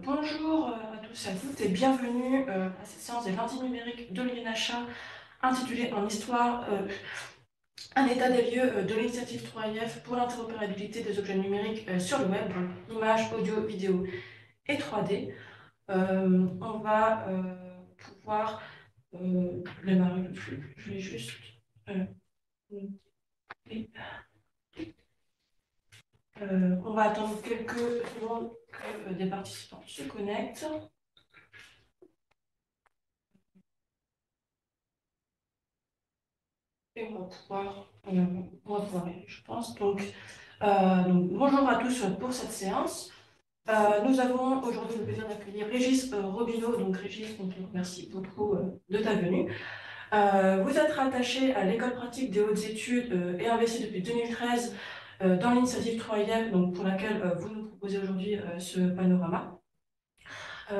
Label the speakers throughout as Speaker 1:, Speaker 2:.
Speaker 1: Bonjour à tous et à toutes et bienvenue à cette séance des lundis numériques de l'INHA intitulée en histoire un état des lieux de l'initiative 3IF pour l'interopérabilité des objets numériques sur le web, donc images, audio, vidéo et 3D. On va pouvoir démarrer le flux. Je vais juste noter. On va attendre quelques secondes que des participants se connectent. Et on va pouvoir aller, je pense. Donc, bonjour à tous pour cette séance. Nous avons aujourd'hui le plaisir d'accueillir Régis Robineau. Donc, Régis, merci beaucoup de ta venue. Vous êtes rattaché à l'École pratique des hautes études et investi depuis 2013 dans l'initiative 3IM, donc pour laquelle vous nous proposez aujourd'hui ce panorama.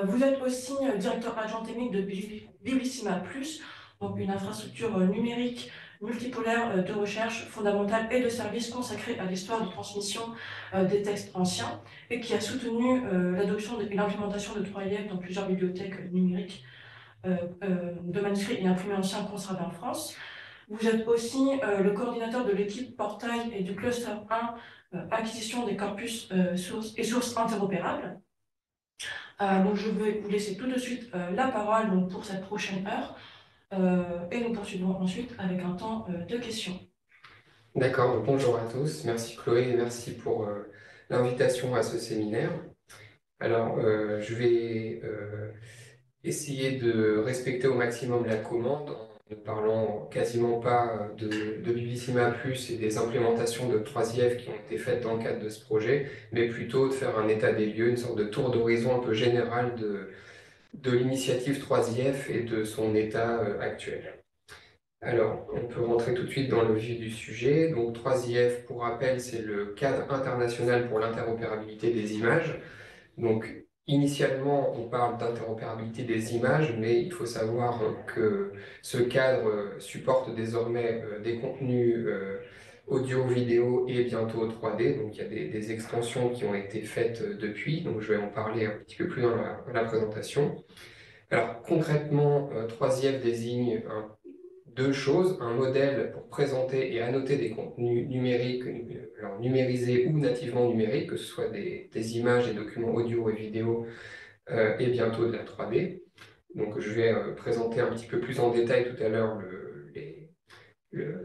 Speaker 1: Vous êtes aussi directeur adjoint technique de Biblissima Plus, donc une infrastructure numérique multipolaire de recherche fondamentale et de services consacrée à l'histoire de transmission des textes anciens et qui a soutenu l'adoption et l'implémentation de 3IF dans plusieurs bibliothèques numériques de manuscrits et imprimés anciens conservés en France. Vous êtes aussi le coordinateur de l'équipe portail et du cluster 1 acquisition des corpus sources et sources interopérables. Donc je vais vous laisser tout de suite la parole donc, pour cette prochaine heure et nous poursuivrons ensuite avec un temps de questions.
Speaker 2: D'accord, donc bonjour à tous. Merci Chloé et merci pour l'invitation à ce séminaire. Alors, je vais essayer de respecter au maximum la commande en ne parlant quasiment pas de Biblissima Plus et des implémentations de 3IF qui ont été faites dans le cadre de ce projet, mais plutôt de faire un état des lieux, une sorte de tour d'horizon un peu général de l'initiative 3IF et de son état actuel. Alors, on peut rentrer tout de suite dans le vif du sujet. Donc, 3IF, pour rappel, c'est le cadre international pour l'interopérabilité des images. Donc, initialement, on parle d'interopérabilité des images, mais il faut savoir que ce cadre supporte désormais des contenus audio, vidéo et bientôt 3D. Donc, il y a des extensions qui ont été faites depuis. Donc, je vais en parler un petit peu plus dans la présentation. Alors, concrètement, 3IF désigne deux choses, un modèle pour présenter et annoter des contenus numériques, alors numérisés ou nativement numériques, que ce soit des images, des documents audio et vidéo, et bientôt de la 3D. Donc je vais présenter un petit peu plus en détail tout à l'heure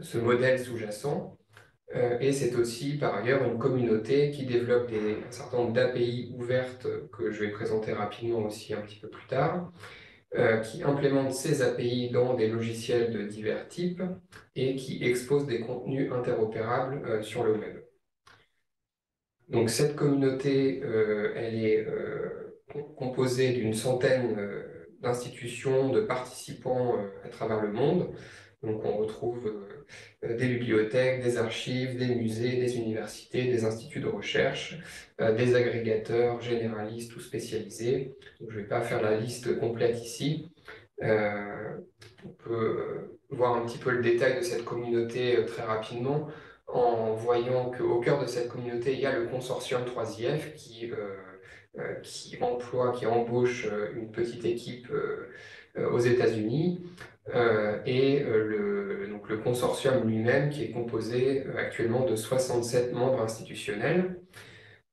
Speaker 2: ce modèle sous-jacent. Et c'est aussi par ailleurs une communauté qui développe un certain nombre d'API ouvertes que je vais présenter rapidement aussi un petit peu plus tard, qui implémente ces API dans des logiciels de divers types et qui expose des contenus interopérables sur le web. Donc cette communauté, elle est composée d'une centaine d'institutions, de participants à travers le monde. Donc on retrouve des bibliothèques, des archives, des musées, des universités, des instituts de recherche, des agrégateurs généralistes ou spécialisés. Donc, je ne vais pas faire la liste complète ici. On peut voir un petit peu le détail de cette communauté très rapidement en voyant qu'au cœur de cette communauté, il y a le consortium 3IF qui embauche une petite équipe aux États-Unis donc le consortium lui-même qui est composé actuellement de 67 membres institutionnels.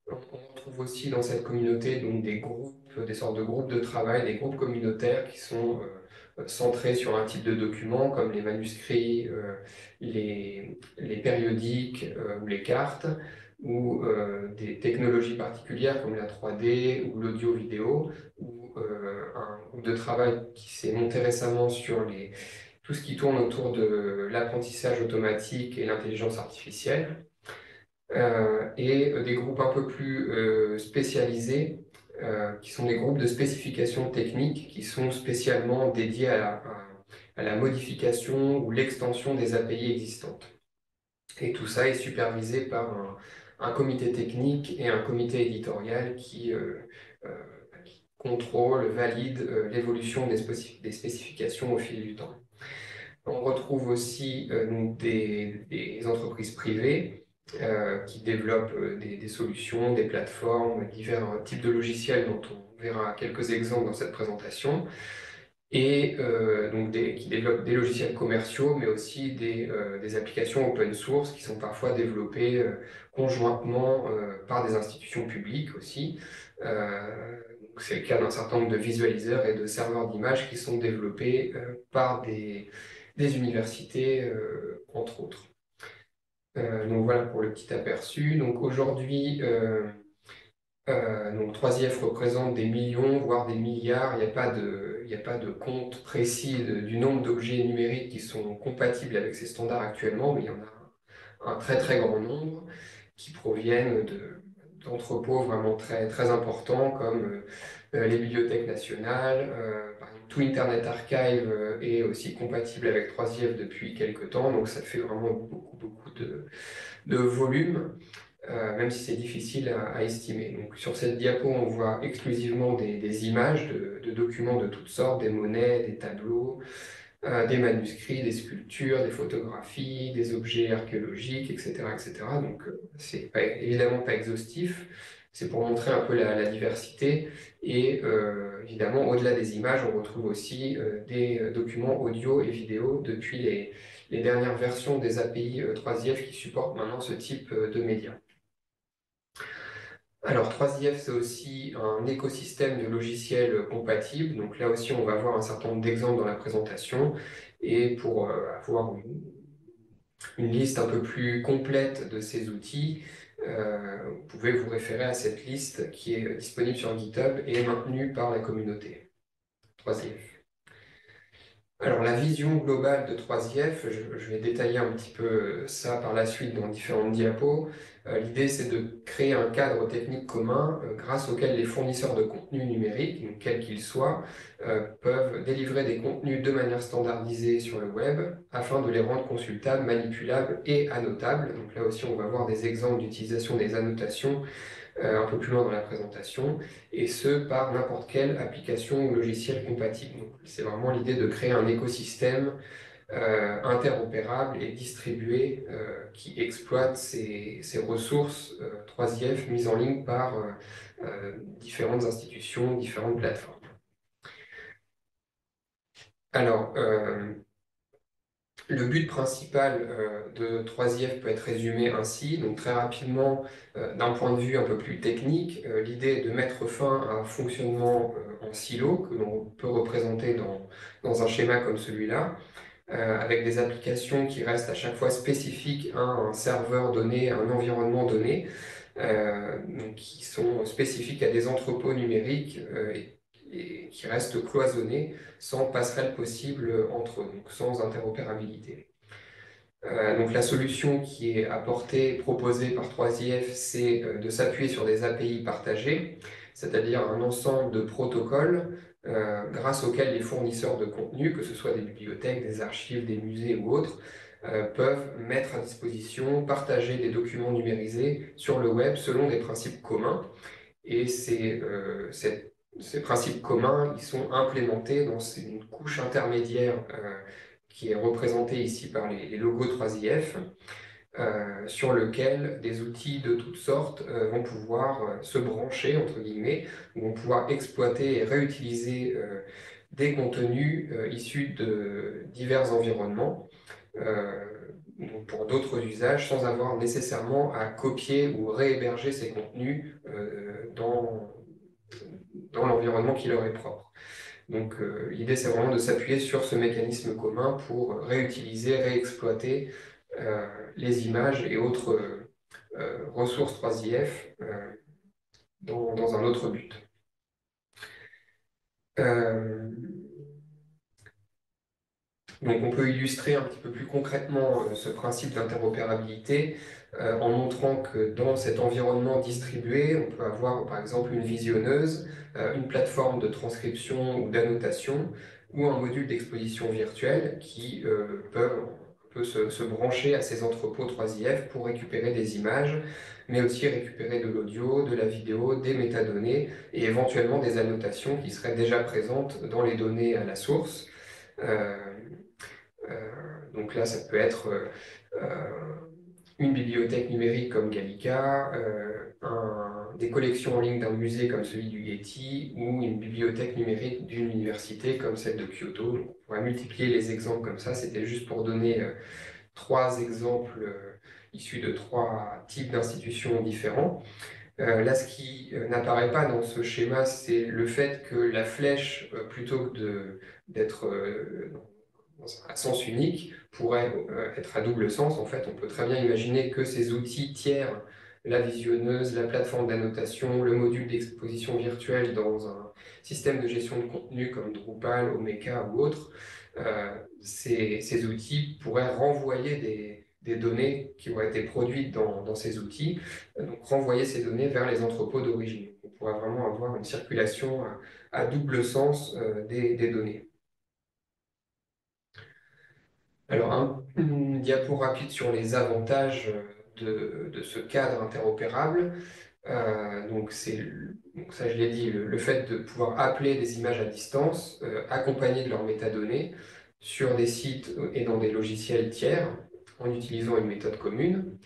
Speaker 2: On retrouve aussi dans cette communauté donc, des groupes, des sortes de groupes de travail, des groupes communautaires qui sont centrés sur un type de document comme les manuscrits, les périodiques ou les cartes, ou des technologies particulières comme la 3D ou l'audio-vidéo, ou un groupe de travail qui s'est monté récemment sur tout ce qui tourne autour de l'apprentissage automatique et l'intelligence artificielle. Et des groupes un peu plus spécialisés, qui sont des groupes de spécification technique, qui sont spécialement dédiés à la modification ou l'extension des API existantes. Et tout ça est supervisé par un comité technique et un comité éditorial qui contrôle, valide l'évolution des spécifications au fil du temps. On retrouve aussi des entreprises privées qui développent des solutions, des plateformes, divers types de logiciels dont on verra quelques exemples dans cette présentation, et donc qui développent des logiciels commerciaux, mais aussi des applications open source qui sont parfois développées conjointement par des institutions publiques aussi. C'est le cas d'un certain nombre de visualiseurs et de serveurs d'images qui sont développés par des universités, entre autres. Donc voilà pour le petit aperçu. Donc aujourd'hui, donc 3IF représente des millions, voire des milliards. Il n'y a pas de compte précis du nombre d'objets numériques qui sont compatibles avec ces standards actuellement, mais il y en a un très très grand nombre qui proviennent d'entrepôts vraiment très, très importants comme les bibliothèques nationales. Par exemple, tout Internet Archive est aussi compatible avec 3IF depuis quelques temps, donc ça fait vraiment beaucoup, beaucoup de volume. Même si c'est difficile à estimer. Donc, sur cette diapo, on voit exclusivement des images de documents de toutes sortes, des monnaies, des tableaux, des manuscrits, des sculptures, des photographies, des objets archéologiques, etc. etc. Donc, c'est évidemment pas exhaustif, c'est pour montrer un peu la diversité. Et évidemment, au-delà des images, on retrouve aussi des documents audio et vidéo depuis les dernières versions des API 3IF qui supportent maintenant ce type de médias. Alors, 3IF, c'est aussi un écosystème de logiciels compatibles. Donc là aussi, on va voir un certain nombre d'exemples dans la présentation. Et pour avoir une liste un peu plus complète de ces outils, vous pouvez vous référer à cette liste qui est disponible sur GitHub et maintenue par la communauté 3IF. Alors, la vision globale de 3IF, je vais détailler un petit peu ça par la suite dans différentes diapos. L'idée, c'est de créer un cadre technique commun grâce auquel les fournisseurs de contenu numérique, donc quels qu'ils soient, peuvent délivrer des contenus de manière standardisée sur le web afin de les rendre consultables, manipulables et annotables. Donc là aussi, on va voir des exemples d'utilisation des annotations un peu plus loin dans la présentation, et ce, par n'importe quelle application ou logiciel compatible. Donc, c'est vraiment l'idée de créer un écosystème interopérable et distribué qui exploite ces ressources 3IF mises en ligne par différentes institutions, différentes plateformes. Alors, le but principal de 3IF peut être résumé ainsi, donc très rapidement, d'un point de vue un peu plus technique, l'idée est de mettre fin à un fonctionnement en silo que l'on peut représenter dans un schéma comme celui-là, avec des applications qui restent à chaque fois spécifiques à un serveur donné, à un environnement donné, donc qui sont spécifiques à des entrepôts numériques et qui restent cloisonnés sans passerelle possible entre eux, donc sans interopérabilité. Donc la solution qui est apportée, proposée par 3IF, c'est de s'appuyer sur des API partagées, c'est-à-dire un ensemble de protocoles grâce auxquels les fournisseurs de contenu, que ce soit des bibliothèques, des archives, des musées ou autres, peuvent mettre à disposition, partager des documents numérisés sur le web selon des principes communs. Et ces principes communs, ils sont implémentés dans une couche intermédiaire qui est représentée ici par les logos 3IF, sur lequel des outils de toutes sortes vont pouvoir se brancher, entre guillemets, vont pouvoir exploiter et réutiliser des contenus issus de divers environnements pour d'autres usages sans avoir nécessairement à copier ou réhéberger ces contenus dans l'environnement qui leur est propre. Donc l'idée, c'est vraiment de s'appuyer sur ce mécanisme commun pour réutiliser, réexploiter les images et autres ressources 3IF dans un autre but. Donc on peut illustrer un petit peu plus concrètement ce principe d'interopérabilité en montrant que dans cet environnement distribué, on peut avoir par exemple une visionneuse, une plateforme de transcription ou d'annotation ou un module d'exposition virtuelle qui peuvent se brancher à ces entrepôts 3IF pour récupérer des images, mais aussi récupérer de l'audio, de la vidéo, des métadonnées et éventuellement des annotations qui seraient déjà présentes dans les données à la source. Donc là, ça peut être une bibliothèque numérique comme Gallica, des collections en ligne d'un musée comme celui du Getty, ou une bibliothèque numérique d'une université comme celle de Kyoto. Donc, on pourrait multiplier les exemples comme ça. C'était juste pour donner 3 exemples issus de 3 types d'institutions différents. Là, ce qui n'apparaît pas dans ce schéma, c'est le fait que la flèche, plutôt que d'être à sens unique, pourrait être à double sens. En fait, on peut très bien imaginer que ces outils tiers, la visionneuse, la plateforme d'annotation, le module d'exposition virtuelle dans un système de gestion de contenu comme Drupal, Omeka ou autre, ces outils pourraient renvoyer des données qui ont été produites dans ces outils, donc renvoyer ces données vers les entrepôts d'origine. On pourrait vraiment avoir une circulation à double sens des données. Alors, une diapo rapide sur les avantages de ce cadre interopérable. Donc ça, je l'ai dit, le fait de pouvoir appeler des images à distance, accompagnées de leurs métadonnées, sur des sites et dans des logiciels tiers, en utilisant une méthode commune.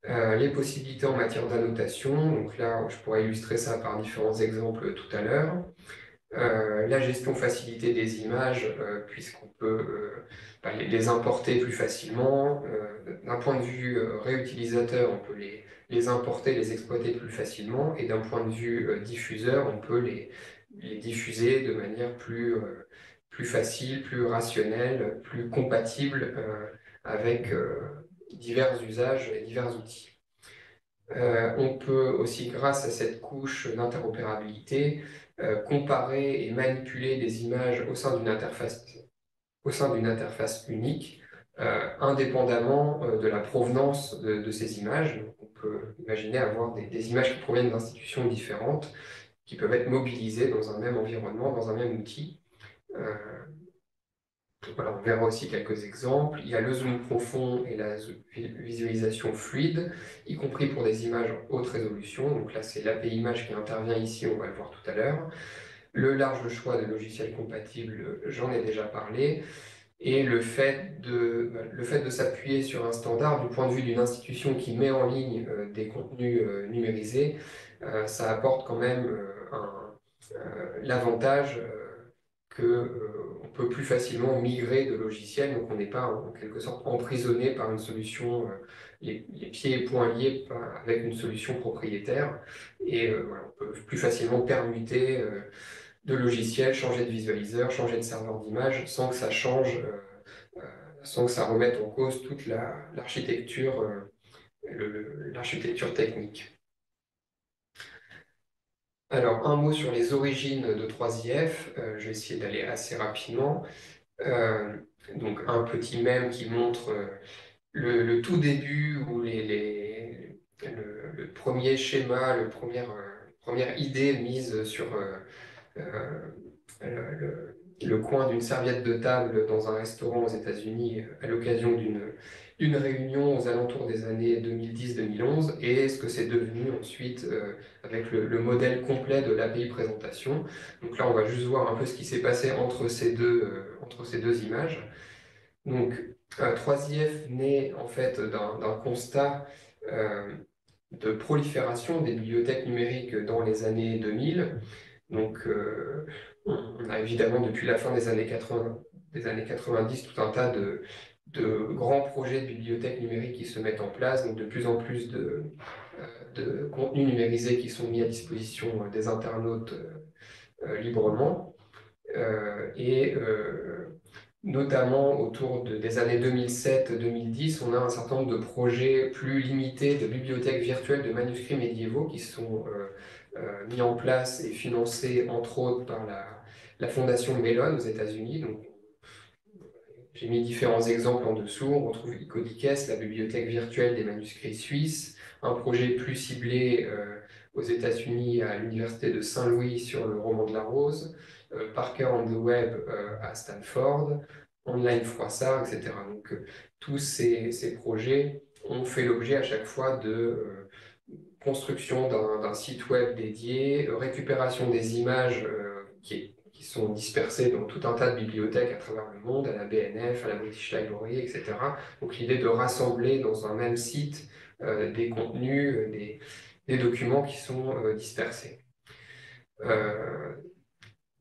Speaker 2: Les possibilités en matière d'annotation, donc là, je pourrais illustrer ça par différents exemples tout à l'heure. La gestion facilitée des images, puisqu'on peut les importer plus facilement. D'un point de vue réutilisateur, on peut les importer, les exploiter plus facilement. Et d'un point de vue diffuseur, on peut les diffuser de manière plus facile, plus rationnelle, plus compatible avec divers usages et divers outils. On peut aussi, grâce à cette couche d'interopérabilité, comparer et manipuler des images au sein d'une interface unique, indépendamment de la provenance de ces images. Donc, on peut imaginer avoir des images qui proviennent d'institutions différentes, qui peuvent être mobilisées dans un même environnement, dans un même outil. Voilà, on verra aussi quelques exemples. Il y a le zoom profond et la visualisation fluide, y compris pour des images en haute résolution. Donc là, c'est l'API Image qui intervient ici, on va le voir tout à l'heure. Le large choix de logiciels compatibles, j'en ai déjà parlé. Et le fait de s'appuyer sur un standard du point de vue d'une institution qui met en ligne des contenus numérisés, ça apporte quand même l'avantage qu'on peut plus facilement migrer de logiciels, donc on n'est pas en quelque sorte emprisonné par une solution, les pieds et poings liés avec une solution propriétaire, et voilà, on peut plus facilement permuter de logiciels, changer de visualiseur, changer de serveur d'image, sans que ça change, sans que ça remette en cause toute l'architecture technique. Alors, un mot sur les origines de 3IF, je vais essayer d'aller assez rapidement. Donc, un petit mème qui montre le tout début où le premier schéma, première idée mise sur le coin d'une serviette de table dans un restaurant aux États-Unis à l'occasion d'une réunion aux alentours des années 2010-2011 et ce que c'est devenu ensuite avec le modèle complet de l'API présentation. Donc là, on va juste voir un peu ce qui s'est passé entre ces deux images. Donc, 3IF naît en fait d'un constat de prolifération des bibliothèques numériques dans les années 2000. Donc, on a évidemment depuis la fin des années 90 tout un tas de grands projets de bibliothèques numériques qui se mettent en place, donc de plus en plus de contenus numérisés qui sont mis à disposition des internautes librement. Et notamment autour des années 2007-2010, on a un certain nombre de projets plus limités de bibliothèques virtuelles de manuscrits médiévaux qui sont mis en place et financés entre autres par la fondation Mellon aux États-Unis. Donc, j'ai mis différents exemples en dessous. On retrouve Icodices, la bibliothèque virtuelle des manuscrits suisses, un projet plus ciblé aux États-Unis à l'université de Saint-Louis sur le roman de la rose, Parker on the Web à Stanford, Online Froissart, etc. Donc, tous ces projets ont fait l'objet à chaque fois de construction d'un site web dédié, récupération des images qui qui sont dispersés dans tout un tas de bibliothèques à travers le monde, à la BNF, à la British Library, etc. Donc l'idée de rassembler dans un même site des contenus, des documents qui sont dispersés.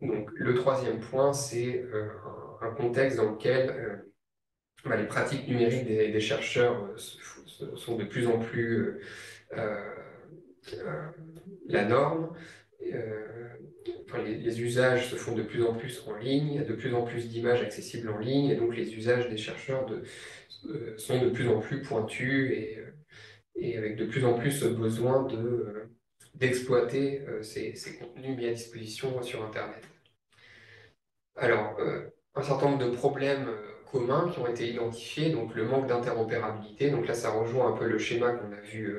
Speaker 2: Donc le troisième point, c'est un contexte dans lequel les pratiques numériques des chercheurs sont de plus en plus la norme. Les usages se font de plus en plus en ligne, il y a de plus en plus d'images accessibles en ligne, et donc les usages des chercheurs sont de plus en plus pointus et avec de plus en plus besoin d'exploiter ces contenus mis à disposition sur Internet. Alors, un certain nombre de problèmes communs qui ont été identifiés, donc le manque d'interopérabilité, donc là ça rejoint un peu le schéma qu'on a vu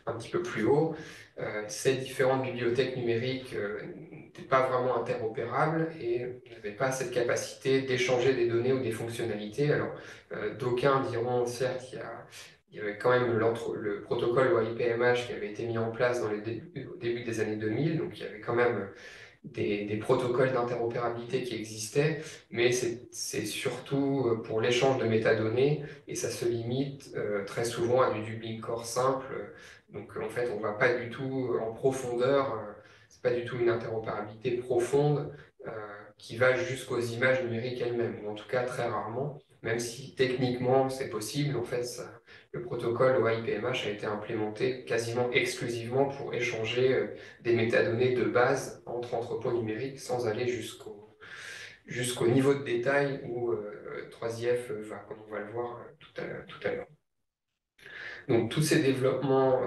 Speaker 2: un petit peu plus haut. Ces différentes bibliothèques numériques n'étaient pas vraiment interopérables et n'avaient pas cette capacité d'échanger des données ou des fonctionnalités. Alors, d'aucuns diront, certes, il y avait quand même le protocole OIPMH qui avait été mis en place au début des années 2000, donc il y avait quand même des protocoles d'interopérabilité qui existaient, mais c'est surtout pour l'échange de métadonnées et ça se limite très souvent à du Dublin Core simple. Donc en fait, on ne va pas du tout en profondeur, c'est pas du tout une interopérabilité profonde qui va jusqu'aux images numériques elles-mêmes, ou en tout cas très rarement, même si techniquement c'est possible. En fait, le protocole OIPMH a été implémenté quasiment exclusivement pour échanger des métadonnées de base entre entrepôts numériques sans aller jusqu'au niveau de détail où 3IF va, comme on va le voir tout à l'heure. Donc tous ces développements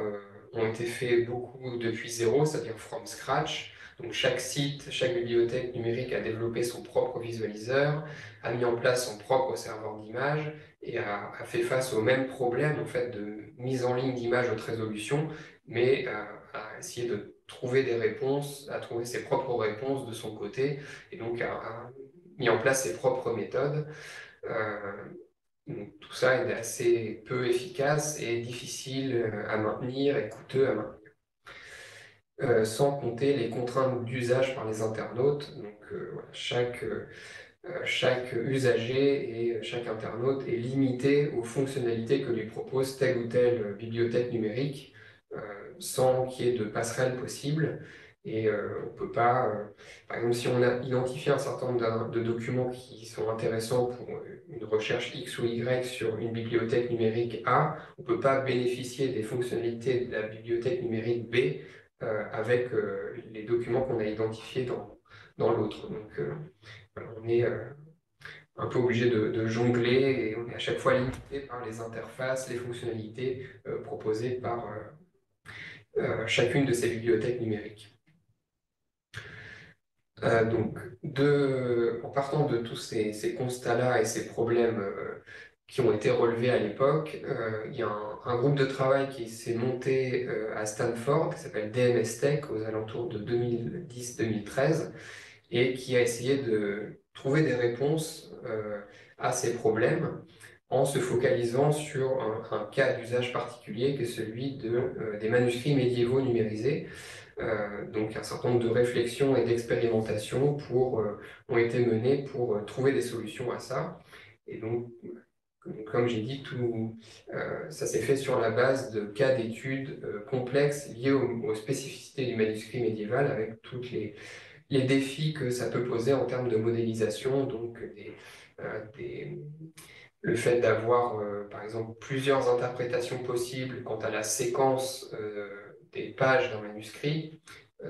Speaker 2: ont été faits beaucoup depuis zéro, c'est-à-dire from scratch. Donc chaque site, chaque bibliothèque numérique a développé son propre visualiseur, a mis en place son propre serveur d'images et a fait face au même problème en fait, de mise en ligne d'images haute résolution, mais a essayé de trouver des réponses, a trouvé ses propres réponses de son côté, et donc a mis en place ses propres méthodes. Donc, tout ça est assez peu efficace et difficile à maintenir et coûteux à maintenir. Sans compter les contraintes d'usage par les internautes. Donc voilà, chaque usager et chaque internaute est limité aux fonctionnalités que lui propose telle ou telle bibliothèque numérique, sans qu'il y ait de passerelle possible. Et on peut pas, par exemple, si on a identifié un certain nombre de documents qui sont intéressants pour une recherche X ou Y sur une bibliothèque numérique A, on ne peut pas bénéficier des fonctionnalités de la bibliothèque numérique B avec les documents qu'on a identifiés dans l'autre. Donc, on est un peu obligé de jongler et on est à chaque fois limité par les interfaces, les fonctionnalités proposées par chacune de ces bibliothèques numériques. Donc, en partant de tous ces constats-là et ces problèmes qui ont été relevés à l'époque, il y a un groupe de travail qui s'est monté à Stanford, qui s'appelle DMS Tech, aux alentours de 2010-2013, et qui a essayé de trouver des réponses à ces problèmes en se focalisant sur un cas d'usage particulier qui est celui des manuscrits médiévaux numérisés. Donc un certain nombre de réflexions et d'expérimentations ont été menées pour trouver des solutions à ça. Et donc, comme j'ai dit, ça s'est fait sur la base de cas d'études complexes liés aux spécificités du manuscrit médiéval, avec tous les défis que ça peut poser en termes de modélisation, donc le fait d'avoir, par exemple, plusieurs interprétations possibles quant à la séquence des pages d'un manuscrit,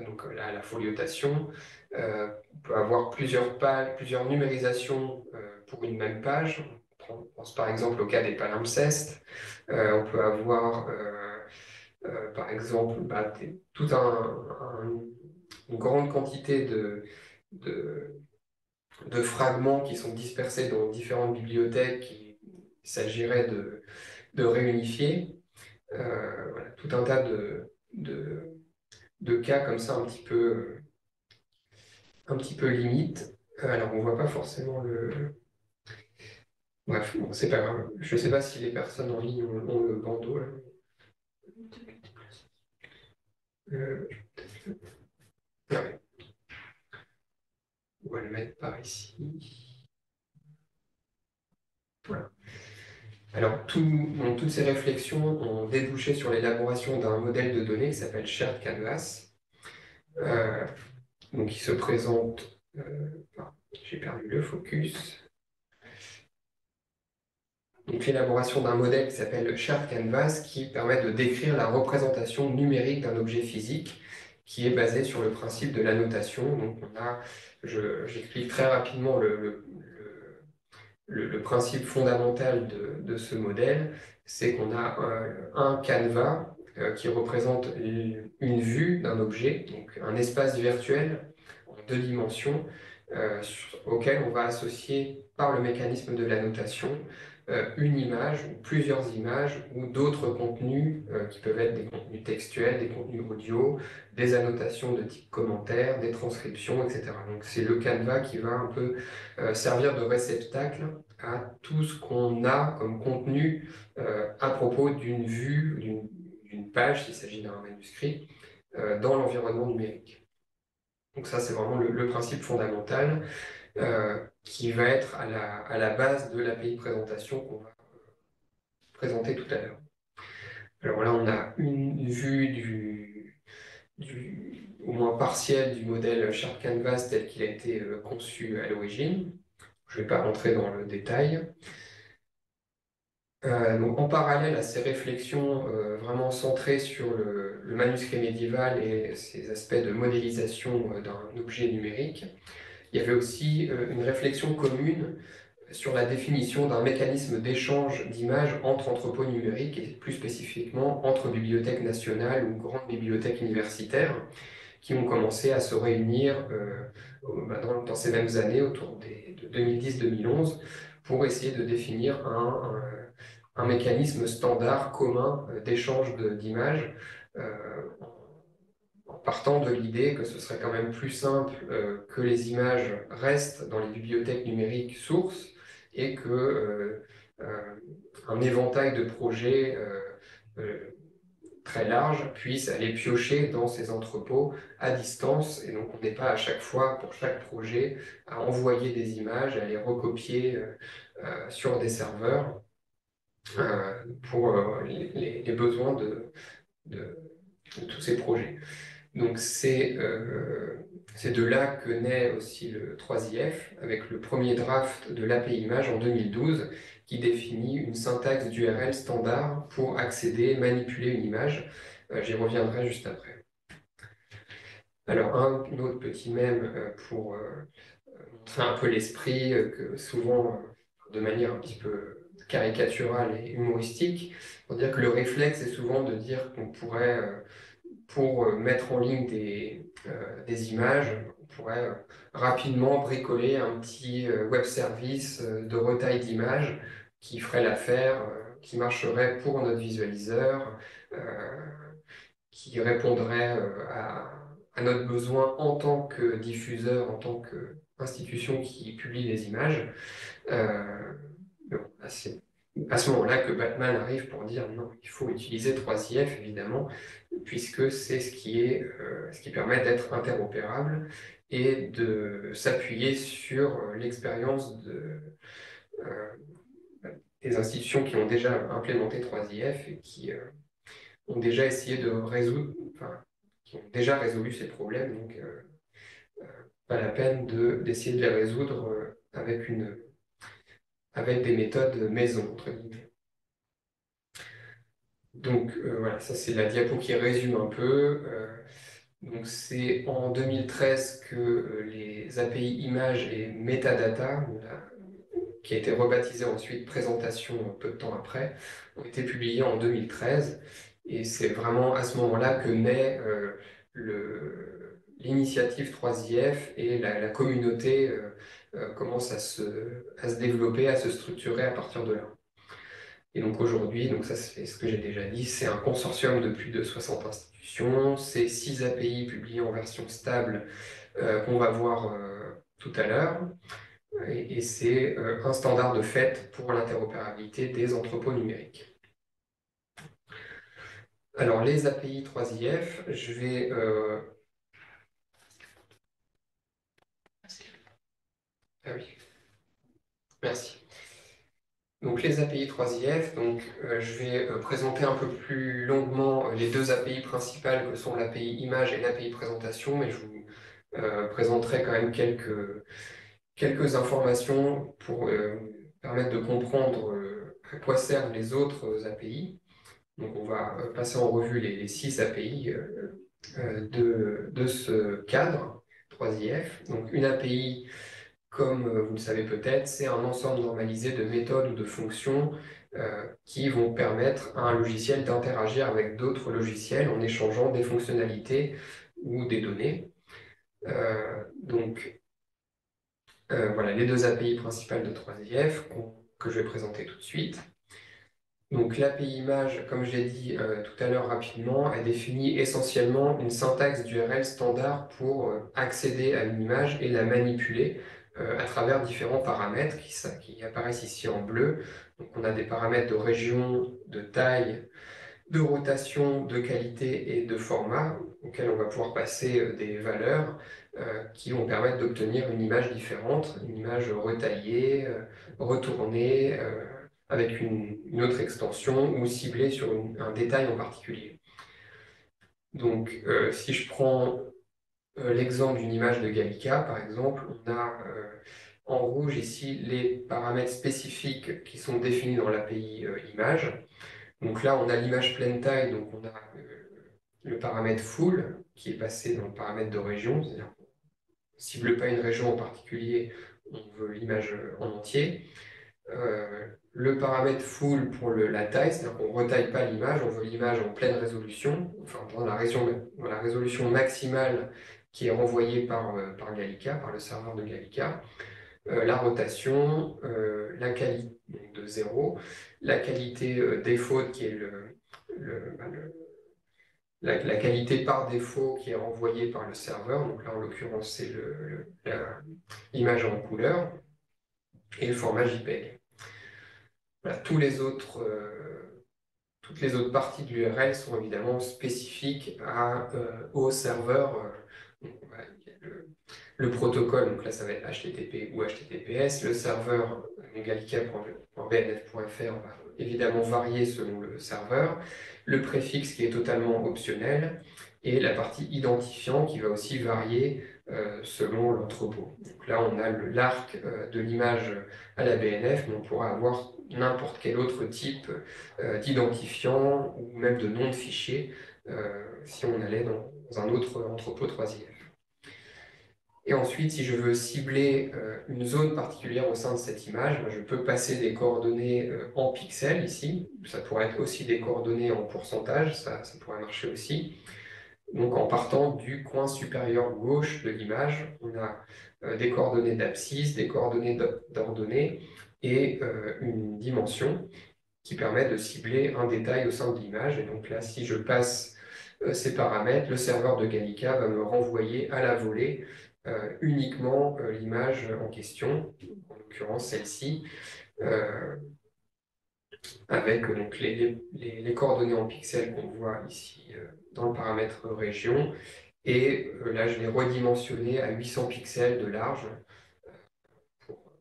Speaker 2: donc la foliotation. On peut avoir plusieurs pages, plusieurs numérisations pour une même page. On pense par exemple au cas des palimpsestes. On peut avoir, par exemple, toute une grande quantité de fragments qui sont dispersés dans différentes bibliothèques. Il s'agirait de réunifier. Voilà, tout un tas de cas comme ça un petit peu limite. Alors on voit pas forcément le... Bref, bon, c'est pas grave. Je sais pas si les personnes en ligne ont le bandeau là. Euh, ouais. On va le mettre par ici. Voilà. Alors, donc, toutes ces réflexions ont débouché sur l'élaboration d'un modèle de données qui s'appelle Shared Canvas. Donc, il se présente... j'ai perdu le focus. Donc, l'élaboration d'un modèle qui s'appelle Shared Canvas qui permet de décrire la représentation numérique d'un objet physique qui est basé sur le principe de l'annotation. Donc, j'explique très rapidement le principe fondamental de ce modèle, c'est qu'on a un canevas qui représente une vue d'un objet, donc un espace virtuel en 2 dimensions, auquel on va associer par le mécanisme de la notation une image ou plusieurs images ou d'autres contenus qui peuvent être des contenus textuels, des contenus audio, des annotations de type commentaire, des transcriptions, etc. Donc c'est le canevas qui va un peu servir de réceptacle à tout ce qu'on a comme contenu à propos d'une vue, d'une page, s'il s'agit d'un manuscrit, dans l'environnement numérique. Donc ça, c'est vraiment le principe fondamental qui va être à la base de l'API présentation qu'on va présenter tout à l'heure. Alors là, on a une vue au moins partielle du modèle Shared Canvas tel qu'il a été conçu à l'origine. Je ne vais pas rentrer dans le détail. Donc, en parallèle à ces réflexions vraiment centrées sur le manuscrit médiéval et ses aspects de modélisation d'un objet numérique, il y avait aussi une réflexion commune sur la définition d'un mécanisme d'échange d'images entre entrepôts numériques et plus spécifiquement entre bibliothèques nationales ou grandes bibliothèques universitaires qui ont commencé à se réunir dans ces mêmes années, autour de 2010-2011, pour essayer de définir un mécanisme standard commun d'échange d'images, en partant de l'idée que ce serait quand même plus simple que les images restent dans les bibliothèques numériques sources et que un éventail de projets très large puisse aller piocher dans ces entrepôts à distance et donc on n'est pas à chaque fois, pour chaque projet, à envoyer des images, à les recopier sur des serveurs pour les besoins de tous ces projets. Donc c'est de là que naît aussi le 3IF, avec le premier draft de l'API Image en 2012, qui définit une syntaxe d'URL standard pour accéder, manipuler une image. J'y reviendrai juste après. Alors un autre petit mème pour montrer un peu l'esprit, que souvent, de manière un petit peu caricaturale et humoristique, pour dire que le réflexe est souvent de dire qu'on pourrait pour mettre en ligne des images, on pourrait rapidement bricoler un petit web service de retail d'images qui ferait l'affaire, qui marcherait pour notre visualiseur, qui répondrait à notre besoin en tant que diffuseur, en tant qu'institution qui publie des images. Bon, c'est à ce moment-là que Batman arrive pour dire non, il faut utiliser 3IF évidemment, puisque c'est ce qui permet d'être interopérable et de s'appuyer sur l'expérience des institutions qui ont déjà implémenté 3IF et qui ont déjà essayé de résoudre, enfin, qui ont déjà résolu ces problèmes, donc pas la peine d'essayer de les résoudre avec des méthodes maison, entre guillemets. Donc voilà, ça c'est la diapo qui résume un peu. Donc c'est en 2013 que les API images et metadata, qui a été rebaptisé ensuite présentation peu de temps après, ont été publiés en 2013. Et c'est vraiment à ce moment-là que naît l'initiative 3IF et la communauté commence à se développer, à se structurer à partir de là. Et donc aujourd'hui, donc ça c'est ce que j'ai déjà dit, c'est un consortium de plus de 60 institutions, c'est 6 API publiés en version stable qu'on va voir tout à l'heure, et c'est un standard de fait pour l'interopérabilité des entrepôts numériques. Alors les API 3IF, je vais... Ah oui, merci. Donc les API 3IF, donc, je vais présenter un peu plus longuement les deux API principales que sont l'API image et l'API présentation, mais je vous présenterai quand même quelques informations pour permettre de comprendre à quoi servent les autres API. Donc on va passer en revue les 6 API de ce cadre 3IF. Donc une API, comme vous le savez peut-être, c'est un ensemble normalisé de méthodes ou de fonctions qui vont permettre à un logiciel d'interagir avec d'autres logiciels en échangeant des fonctionnalités ou des données. Donc voilà les deux API principales de 3IF que je vais présenter tout de suite. Donc l'API image, comme je l'ai dit tout à l'heure rapidement, elle définit essentiellement une syntaxe d'URL standard pour accéder à une image et la manipuler à travers différents paramètres qui apparaissent ici en bleu. Donc on a des paramètres de région, de taille, de rotation, de qualité et de format auxquels on va pouvoir passer des valeurs qui vont permettre d'obtenir une image différente, une image retaillée, retournée, avec une autre extension ou ciblée sur un détail en particulier. Donc si je prends l'exemple d'une image de Gallica, par exemple, on a en rouge ici les paramètres spécifiques qui sont définis dans l'API image. Donc là, on a l'image pleine taille, donc on a le paramètre full qui est passé dans le paramètre de région, c'est-à-dire qu'on ne cible pas une région en particulier, on veut l'image en entier. Le paramètre full pour la taille, c'est-à-dire qu'on ne retaille pas l'image, on veut l'image en pleine résolution, enfin dans la résolution maximale qui est renvoyée par Gallica, par le serveur de Gallica. La rotation, la qualité de 0, la qualité default qui est bah, la qualité par défaut qui est renvoyée par le serveur, donc là en l'occurrence c'est l'image en couleur, et le format JPEG. Voilà, toutes les autres parties de l'URL sont évidemment spécifiques au serveur. Donc, voilà, le protocole, donc là ça va être HTTP ou HTTPS, le serveur gallica.bnf.fr va évidemment varier selon le serveur, le préfixe qui est totalement optionnel, et la partie identifiant qui va aussi varier selon l'entrepôt. Donc là on a l'arc de l'image à la BNF, mais on pourra avoir n'importe quel autre type d'identifiant ou même de nom de fichier si on allait dans un autre entrepôt 3IF. Et ensuite, si je veux cibler une zone particulière au sein de cette image, je peux passer des coordonnées en pixels ici. Ça pourrait être aussi des coordonnées en pourcentage, ça pourrait marcher aussi. Donc en partant du coin supérieur gauche de l'image, on a des coordonnées d'abscisse, des coordonnées d'ordonnées et une dimension qui permet de cibler un détail au sein de l'image. Et donc là, si je passe ces paramètres, le serveur de Gallica va me renvoyer à la volée uniquement l'image en question, en l'occurrence celle-ci, avec donc, les coordonnées en pixels qu'on voit ici dans le paramètre région. Et là, je l'ai redimensionné à 800 pixels de large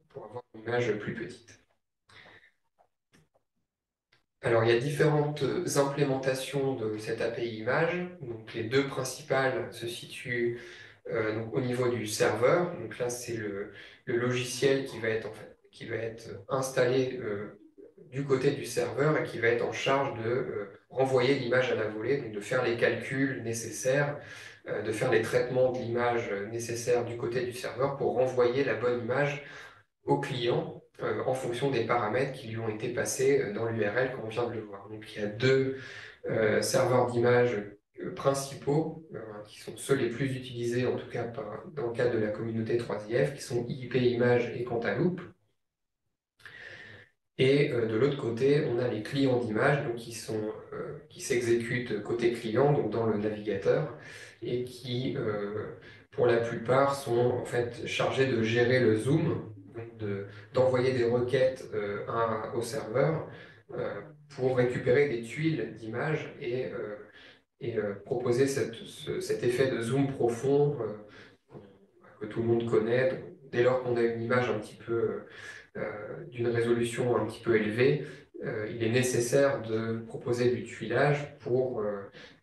Speaker 2: pour avoir une image plus petite. Alors, il y a différentes implémentations de cette API image. Donc, les deux principales se situent donc, au niveau du serveur. Donc là, c'est le logiciel qui va être installé du côté du serveur et qui va être en charge de renvoyer l'image à la volée, donc de faire les calculs nécessaires, de faire les traitements de l'image nécessaires du côté du serveur pour renvoyer la bonne image au client en fonction des paramètres qui lui ont été passés dans l'URL comme on vient de le voir. Donc il y a deux serveurs d'image principaux, qui sont ceux les plus utilisés, en tout cas dans le cadre de la communauté 3IF, qui sont IP Image et Cantaloupe. Et de l'autre côté, on a les clients d'image qui s'exécutent côté client, donc dans le navigateur, et qui, pour la plupart, sont en fait chargés de gérer le zoom, donc d'envoyer des requêtes au serveur pour récupérer des tuiles d'image et proposer cet effet de zoom profond que tout le monde connaît. Donc, dès lors qu'on a une image un petit peu d'une résolution un petit peu élevée, il est nécessaire de proposer du tuilage pour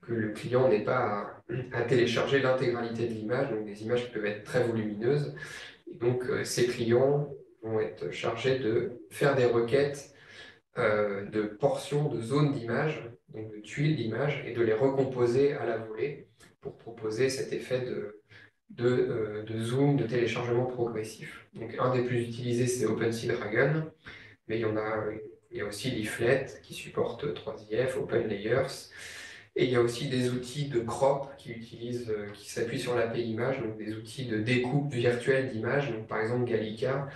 Speaker 2: que le client n'ait pas à télécharger l'intégralité de l'image, donc des images qui peuvent être très volumineuses. Et donc, ces clients vont être chargés de faire des requêtes de portions, de zones d'image, donc de tuiles d'image, et de les recomposer à la volée pour proposer cet effet de zoom, de téléchargement progressif. Donc, un des plus utilisés, c'est OpenSea Dragon, mais il y a aussi Leaflet qui supporte 3IF, OpenLayers, et il y a aussi des outils de crop qui s'appuient sur l'API image, donc des outils de découpe virtuelle d'images. Donc par exemple, Gallica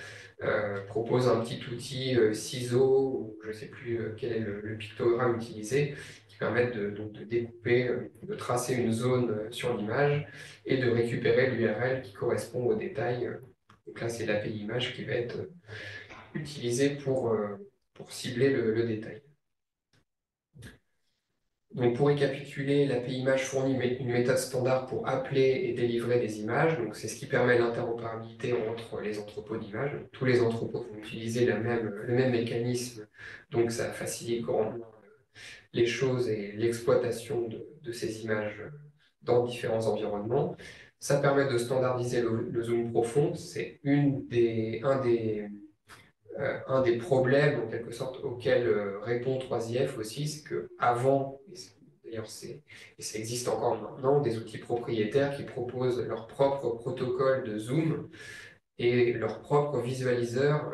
Speaker 2: propose un petit outil ciseau, ou je ne sais plus quel est le pictogramme utilisé, qui permettent donc de découper, de tracer une zone sur l'image et de récupérer l'URL qui correspond au détail. Donc là, c'est l'API image qui va être utilisée pour cibler le détail. Donc pour récapituler, l'API Image fournit une méthode standard pour appeler et délivrer des images. Donc c'est ce qui permet l'interopérabilité entre les entrepôts d'images. Tous les entrepôts vont utiliser le même mécanisme, donc ça facilite grandement les choses et l'exploitation de ces images dans différents environnements. Ça permet de standardiser le zoom profond. C'est un des problèmes, en quelque sorte, auxquels répond 3IF aussi, c'est qu'avant, d'ailleurs, et ça existe encore maintenant, des outils propriétaires qui proposent leur propre protocole de zoom et leur propre visualiseur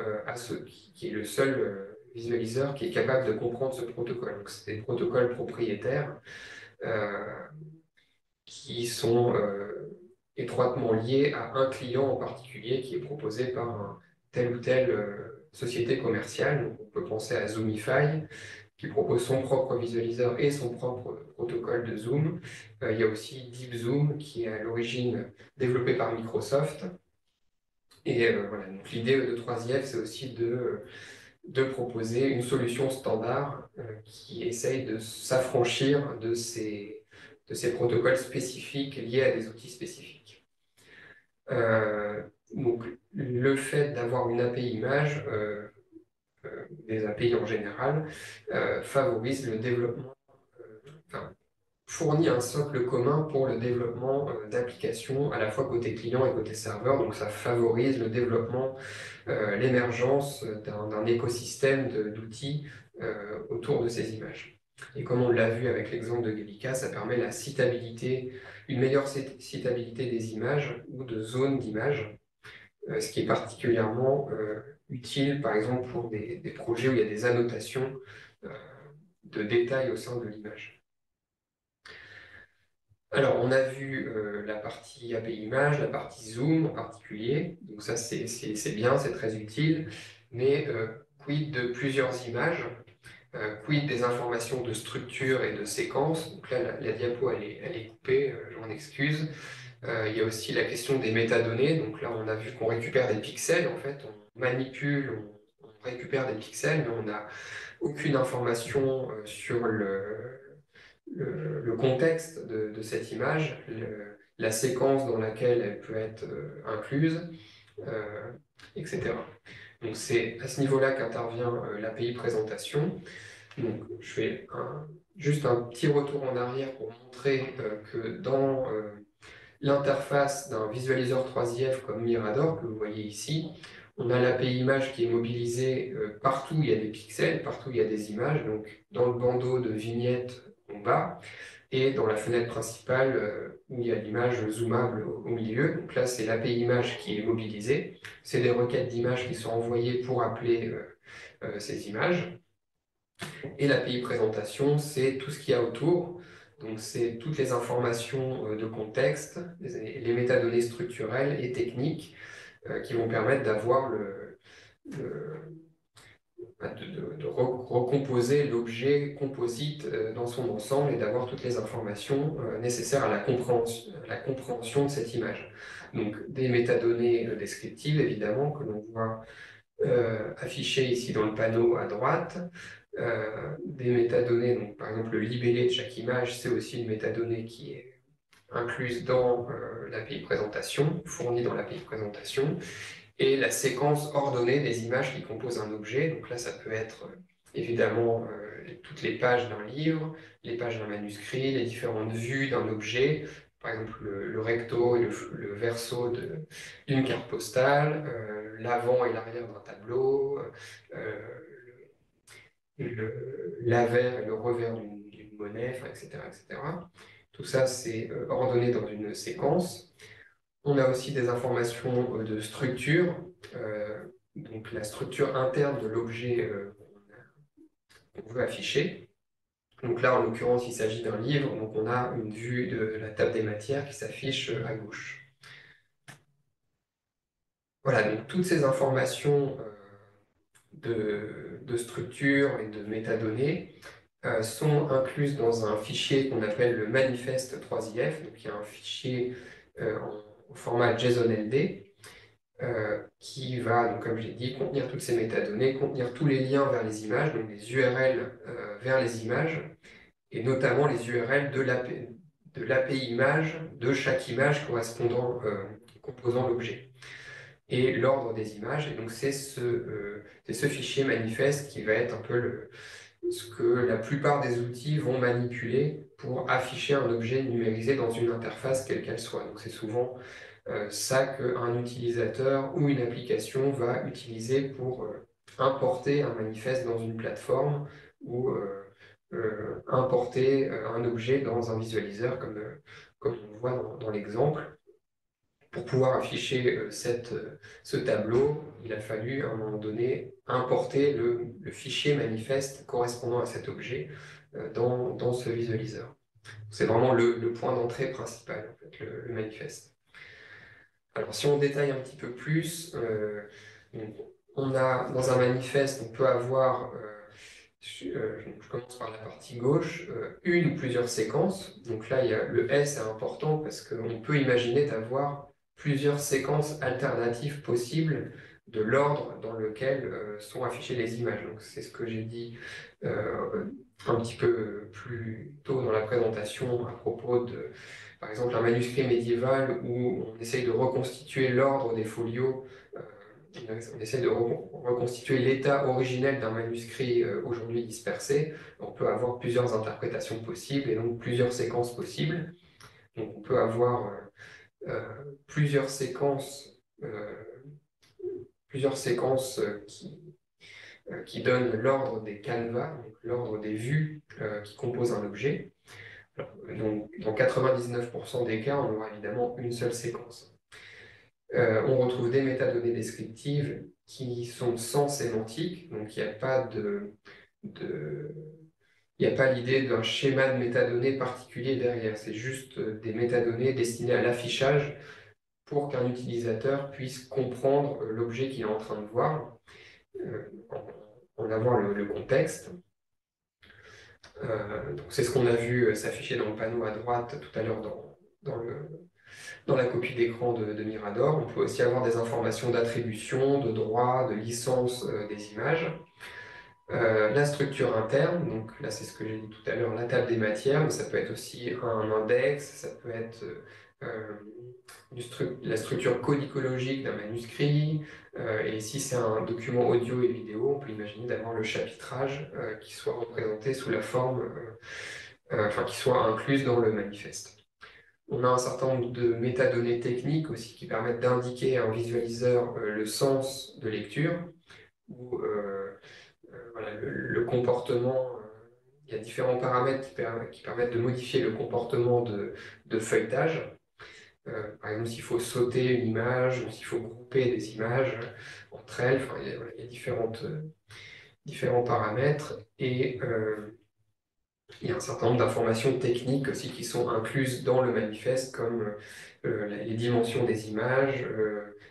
Speaker 2: qui est le seul visualiseur qui est capable de comprendre ce protocole. Donc, c'est des protocoles propriétaires euh, qui sont étroitement liés à un client en particulier qui est proposé par telle ou telle société commerciale. Donc, on peut penser à Zoomify, qui propose son propre visualiseur et son propre protocole de zoom. Il y a aussi DeepZoom, qui est à l'origine développé par Microsoft. Et voilà, donc l'idée de 3IF, c'est aussi de proposer une solution standard qui essaye de s'affranchir de ces protocoles spécifiques liés à des outils spécifiques. Donc, le fait d'avoir une API image, des API en général, favorise le développement, enfin, fournit un socle commun pour le développement d'applications à la fois côté client et côté serveur. Donc, ça favorise le développement, l'émergence d'un écosystème d'outils autour de ces images. Et comme on l'a vu avec l'exemple de Gallica, ça permet la citabilité, une meilleure citabilité des images ou de zones d'images, ce qui est particulièrement utile, par exemple, pour des projets où il y a des annotations de détails au sein de l'image. Alors, on a vu la partie API image, la partie zoom en particulier. Donc ça, c'est bien, c'est très utile. Mais quid de plusieurs images? Quid des informations de structure et de séquence? Donc là, la diapo, elle est coupée, je m'en excuse. Il y a aussi la question des métadonnées. Donc là, on a vu qu'on récupère des pixels. En fait, on manipule, on récupère des pixels, mais on n'a aucune information sur le contexte de cette image, la séquence dans laquelle elle peut être incluse, etc. Donc c'est à ce niveau-là qu'intervient l'API présentation. Donc je fais juste un petit retour en arrière pour montrer que dans l'interface d'un visualiseur 3IF comme Mirador, que vous voyez ici, on a l'API image qui est mobilisée partout où il y a des pixels, partout où il y a des images, donc dans le bandeau de vignette en bas, et dans la fenêtre principale où il y a l'image zoomable au milieu. Donc là, c'est l'API image qui est mobilisée. C'est des requêtes d'images qui sont envoyées pour appeler ces images. Et l'API présentation, c'est tout ce qu'il y a autour. Donc, c'est toutes les informations de contexte, les métadonnées structurelles et techniques qui vont permettre d'avoir de recomposer l'objet composite dans son ensemble et d'avoir toutes les informations nécessaires à la compréhension de cette image. Donc, des métadonnées descriptives, évidemment, que l'on voit affichées ici dans le panneau à droite. Des métadonnées, donc par exemple le libellé de chaque image, c'est aussi une métadonnée qui est incluse dans l'API présentation, fournie dans l'API présentation, et la séquence ordonnée des images qui composent un objet. Donc là, ça peut être évidemment toutes les pages d'un livre, les pages d'un manuscrit, les différentes vues d'un objet, par exemple le recto et le verso d'une carte postale, l'avant et l'arrière d'un tableau, l'avers et le revers d'une monnaie, enfin, etc., etc. Tout ça, c'est ordonné dans une séquence. On a aussi des informations de structure, donc la structure interne de l'objet qu'on veut afficher. Donc là, en l'occurrence, il s'agit d'un livre, donc on a une vue de la table des matières qui s'affiche à gauche. Voilà, donc toutes ces informations de structure et de métadonnées sont incluses dans un fichier qu'on appelle le manifeste 3IF, donc il y a un fichier au format JSON-LD qui va, donc, comme j'ai dit, contenir toutes ces métadonnées, contenir tous les liens vers les images, donc les URL vers les images, et notamment les URL de l'API image de chaque image composant l'objet, et l'ordre des images. Et donc c'est ce fichier manifeste qui va être un peu ce que la plupart des outils vont manipuler pour afficher un objet numérisé dans une interface quelle qu'elle soit. Donc c'est souvent ça qu'un utilisateur ou une application va utiliser pour importer un manifeste dans une plateforme ou importer un objet dans un visualiseur comme on le voit dans l'exemple. Pour pouvoir afficher ce tableau, il a fallu à un moment donné importer le fichier manifeste correspondant à cet objet dans ce visualiseur. C'est vraiment le point d'entrée principal, en fait, le manifeste. Alors, si on détaille un petit peu plus, on a dans un manifeste, on peut avoir, je commence par la partie gauche, une ou plusieurs séquences. Donc là, le S est important parce qu'on peut imaginer d'avoir plusieurs séquences alternatives possibles de l'ordre dans lequel sont affichées les images. Donc c'est ce que j'ai dit un petit peu plus tôt dans la présentation à propos de, par exemple, un manuscrit médiéval où on essaye de reconstituer l'ordre des folios, on essaie de reconstituer l'état originel d'un manuscrit aujourd'hui dispersé. On peut avoir plusieurs interprétations possibles et donc plusieurs séquences possibles. Donc on peut avoir plusieurs séquences qui donnent l'ordre des canevas, donc l'ordre des vues qui composent un objet. Donc, dans 99% des cas, on aura évidemment une seule séquence. On retrouve des métadonnées descriptives qui sont sans sémantique, donc il n'y a pas l'idée d'un schéma de métadonnées particulier derrière, c'est juste des métadonnées destinées à l'affichage pour qu'un utilisateur puisse comprendre l'objet qu'il est en train de voir, en avoir le contexte. C'est ce qu'on a vu s'afficher dans le panneau à droite tout à l'heure dans la copie d'écran de Mirador. On peut aussi avoir des informations d'attribution, de droit, de licence des images. La structure interne, donc là c'est ce que j'ai dit tout à l'heure, la table des matières, mais ça peut être aussi un index, ça peut être la structure codicologique d'un manuscrit, et si c'est un document audio et vidéo, on peut imaginer d'avoir le chapitrage qui soit représenté sous la forme, enfin qui soit incluse dans le manifeste. On a un certain nombre de métadonnées techniques aussi qui permettent d'indiquer à un visualiseur le sens de lecture, ou voilà, le comportement. Il y a différents paramètres qui permettent de modifier le comportement de feuilletage. Par exemple, s'il faut sauter une image, ou s'il faut grouper des images entre elles, enfin, il y a différents paramètres. Et il y a un certain nombre d'informations techniques aussi qui sont incluses dans le manifeste, comme les dimensions des images,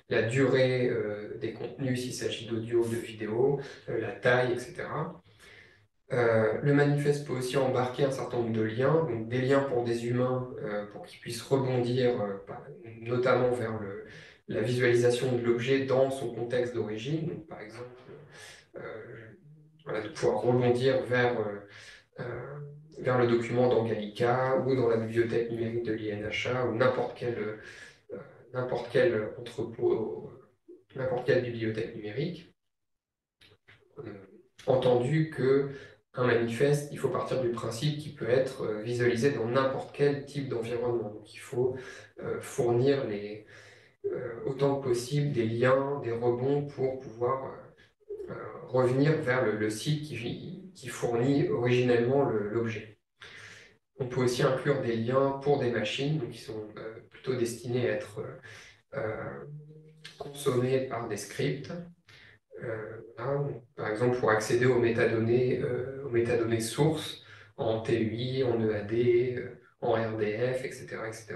Speaker 2: la durée des contenus s'il s'agit d'audio ou de vidéo, la taille, etc. Le manifeste peut aussi embarquer un certain nombre de liens, donc des liens pour des humains, pour qu'ils puissent rebondir, notamment vers la visualisation de l'objet dans son contexte d'origine. Donc, par exemple, voilà, de pouvoir rebondir vers vers le document dans Gallica ou dans la bibliothèque numérique de l'INHA ou n'importe quel entrepôt, n'importe quelle bibliothèque numérique. Entendu que un manifeste, il faut partir du principe qu'il peut être visualisé dans n'importe quel type d'environnement. Donc il faut fournir autant que possible des liens, des rebonds pour pouvoir revenir vers le site qui fournit originellement l'objet. On peut aussi inclure des liens pour des machines, donc qui sont plutôt destinés à être consommés par des scripts. Par exemple, pour accéder aux métadonnées sources en TUI, en EAD, en RDF, etc., etc.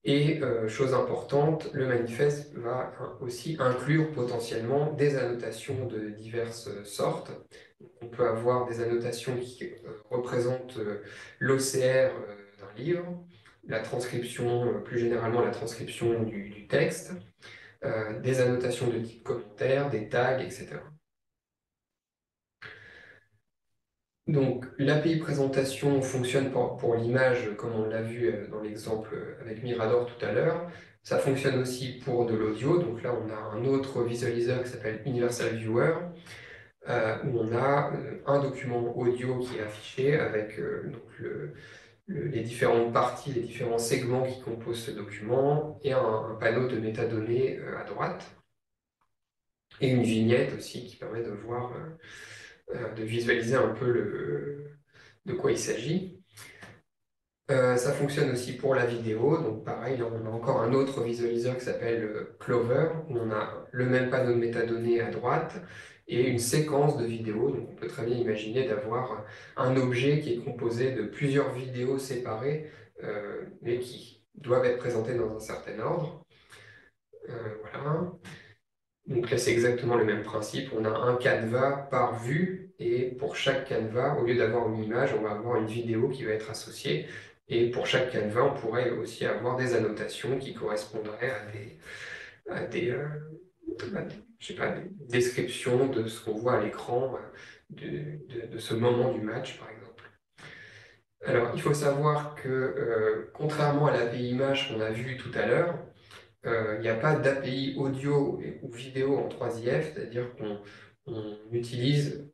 Speaker 2: Et chose importante, le manifeste va aussi inclure potentiellement des annotations de diverses sortes. On peut avoir des annotations qui représentent l'OCR d'un livre, la transcription, plus généralement la transcription du texte, des annotations de type commentaire, des tags, etc. Donc l'API présentation fonctionne pour l'image, comme on l'a vu dans l'exemple avec Mirador tout à l'heure. Ça fonctionne aussi pour de l'audio. Donc là, on a un autre visualiseur qui s'appelle Universal Viewer, où on a un document audio qui est affiché avec les différentes parties, les différents segments qui composent ce document, et un panneau de métadonnées à droite, et une vignette aussi qui permet de voir, de visualiser un peu de quoi il s'agit. Ça fonctionne aussi pour la vidéo, donc pareil, là, on a encore un autre visualiseur qui s'appelle Clover, où on a le même panneau de métadonnées à droite et une séquence de vidéos. Donc on peut très bien imaginer d'avoir un objet qui est composé de plusieurs vidéos séparées, mais qui doivent être présentées dans un certain ordre. Voilà. Donc là, c'est exactement le même principe. On a un canevas par vue, et pour chaque canevas, au lieu d'avoir une image, on va avoir une vidéo qui va être associée. Et pour chaque canevas, on pourrait aussi avoir des annotations qui correspondraient je sais pas, des descriptions de ce qu'on voit à l'écran de ce moment du match, par exemple. Alors, il faut savoir que, contrairement à l'API image qu'on a vu tout à l'heure, il n'y a pas d'API audio ou vidéo en 3IF, c'est-à-dire qu'on utilise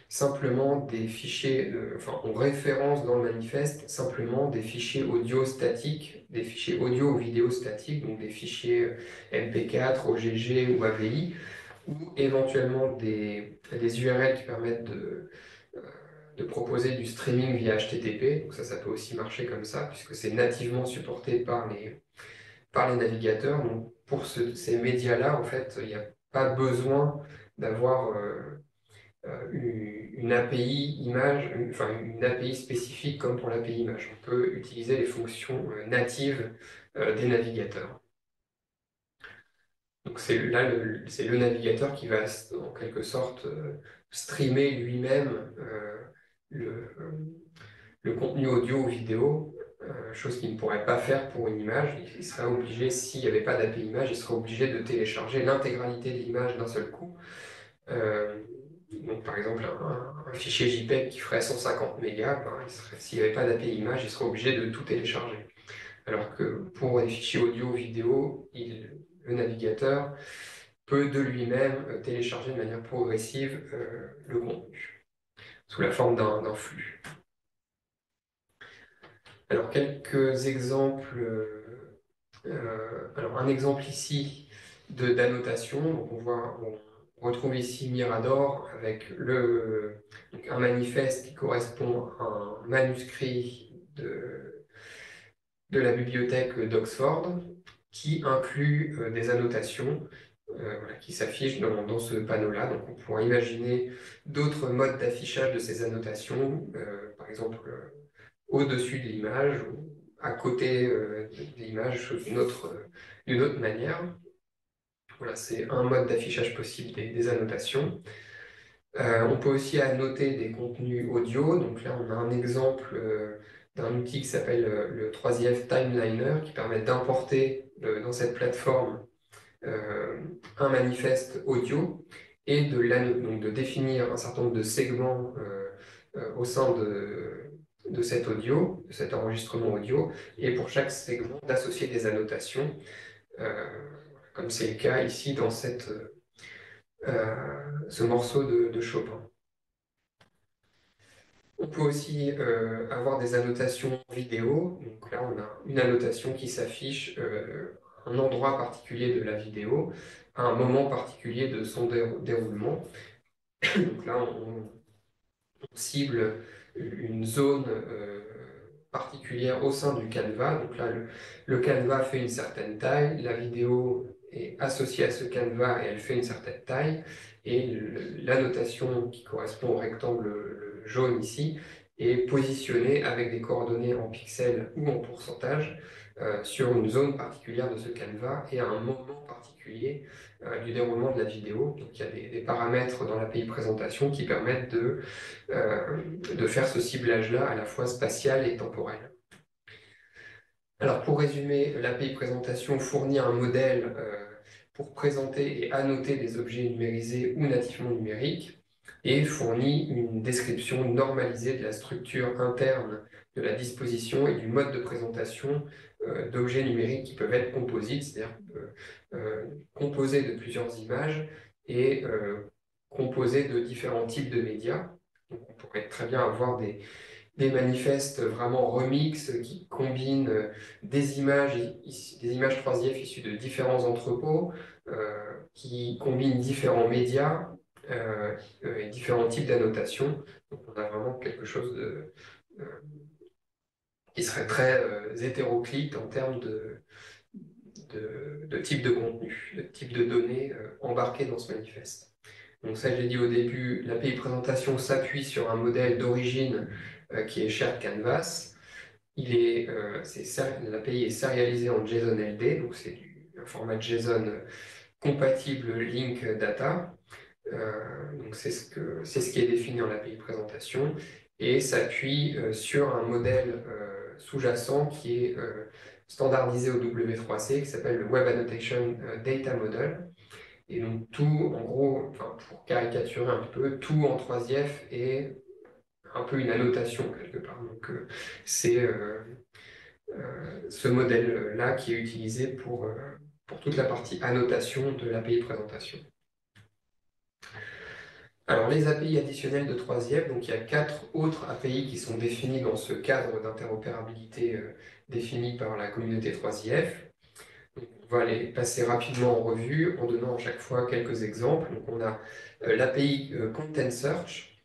Speaker 2: simplement des fichiers, enfin on référence dans le manifeste simplement des fichiers audio statiques, des fichiers audio ou vidéo statiques, donc des fichiers MP4, OGG ou AVI, ou éventuellement des URL qui permettent de proposer du streaming via HTTP, donc ça peut aussi marcher comme ça, puisque c'est nativement supporté par les navigateurs. Donc pour ces médias-là, en fait, il n'y a pas besoin d'avoir une API image, enfin une API spécifique comme pour l'API image. On peut utiliser les fonctions natives des navigateurs. Donc c'est c'est le navigateur qui va en quelque sorte streamer lui-même le contenu audio ou vidéo, chose qu'il ne pourrait pas faire pour une image. Il serait obligé, s'il n'y avait pas d'API image, il serait obligé de télécharger l'intégralité de l'image d'un seul coup. Donc par exemple, un fichier JPEG qui ferait 150 mégas, ben, s'il n'y avait pas d'API image, il serait obligé de tout télécharger. Alors que pour les fichiers audio ou vidéo, le navigateur peut de lui-même télécharger de manière progressive le contenu, sous la forme d'un flux. Alors, quelques exemples. Alors, un exemple ici d'annotation. On retrouve ici Mirador avec un manifeste qui correspond à un manuscrit de la bibliothèque d'Oxford qui inclut des annotations qui s'affichent dans ce panneau-là. Donc, on pourra imaginer d'autres modes d'affichage de ces annotations, par exemple au-dessus de l'image ou à côté de l'image d'une autre manière. Voilà, c'est un mode d'affichage possible des annotations. On peut aussi annoter des contenus audio. Donc là, on a un exemple d'un outil qui s'appelle le 3IF Timeliner qui permet d'importer dans cette plateforme un manifeste audio et donc de définir un certain nombre de segments au sein de cet audio, de cet enregistrement audio, et pour chaque segment d'associer des annotations, comme c'est le cas ici dans ce morceau de Chopin. On peut aussi avoir des annotations vidéo. Donc là, on a une annotation qui s'affiche à un endroit particulier de la vidéo, à un moment particulier de son déroulement. Donc là, on cible une zone particulière au sein du canevas. Donc là, le canevas fait une certaine taille, la vidéo est associée à ce canevas et elle fait une certaine taille, et l'annotation qui correspond au rectangle le jaune ici est positionnée avec des coordonnées en pixels ou en pourcentage sur une zone particulière de ce canevas et à un moment particulier du déroulement de la vidéo. Donc il y a des paramètres dans l'API présentation qui permettent de faire ce ciblage-là à la fois spatial et temporel. Alors pour résumer, l'API présentation fournit un modèle pour présenter et annoter des objets numérisés ou nativement numériques et fournit une description normalisée de la structure interne de la disposition et du mode de présentation d'objets numériques qui peuvent être composites, c'est-à-dire composés de plusieurs images et composés de différents types de médias. Donc on pourrait très bien avoir des manifestes vraiment remix qui combinent des images 3IF issues de différents entrepôts, qui combinent différents médias et différents types d'annotations. Donc on a vraiment quelque chose qui serait très hétéroclite en termes de type de contenu, de type de données embarquées dans ce manifeste. Donc ça, je l'ai dit au début, l'API présentation s'appuie sur un modèle d'origine qui est Shared Canvas. L'API est sérialisée en JSON LD, donc c'est un format JSON compatible Link Data. Donc c'est ce qui est défini en API présentation et s'appuie sur un modèle sous-jacent qui est standardisé au W3C, qui s'appelle le Web Annotation Data Model. Et donc tout, en gros, enfin, pour caricaturer un peu, tout en 3IF est un peu une annotation quelque part. Donc c'est ce modèle-là qui est utilisé pour toute la partie annotation de l'API présentation. Alors les API additionnelles de 3IF, donc il y a 4 autres API qui sont définis dans ce cadre d'interopérabilité défini par la communauté 3IF. On va les passer rapidement en revue en donnant à chaque fois quelques exemples. Donc on a l'API Content Search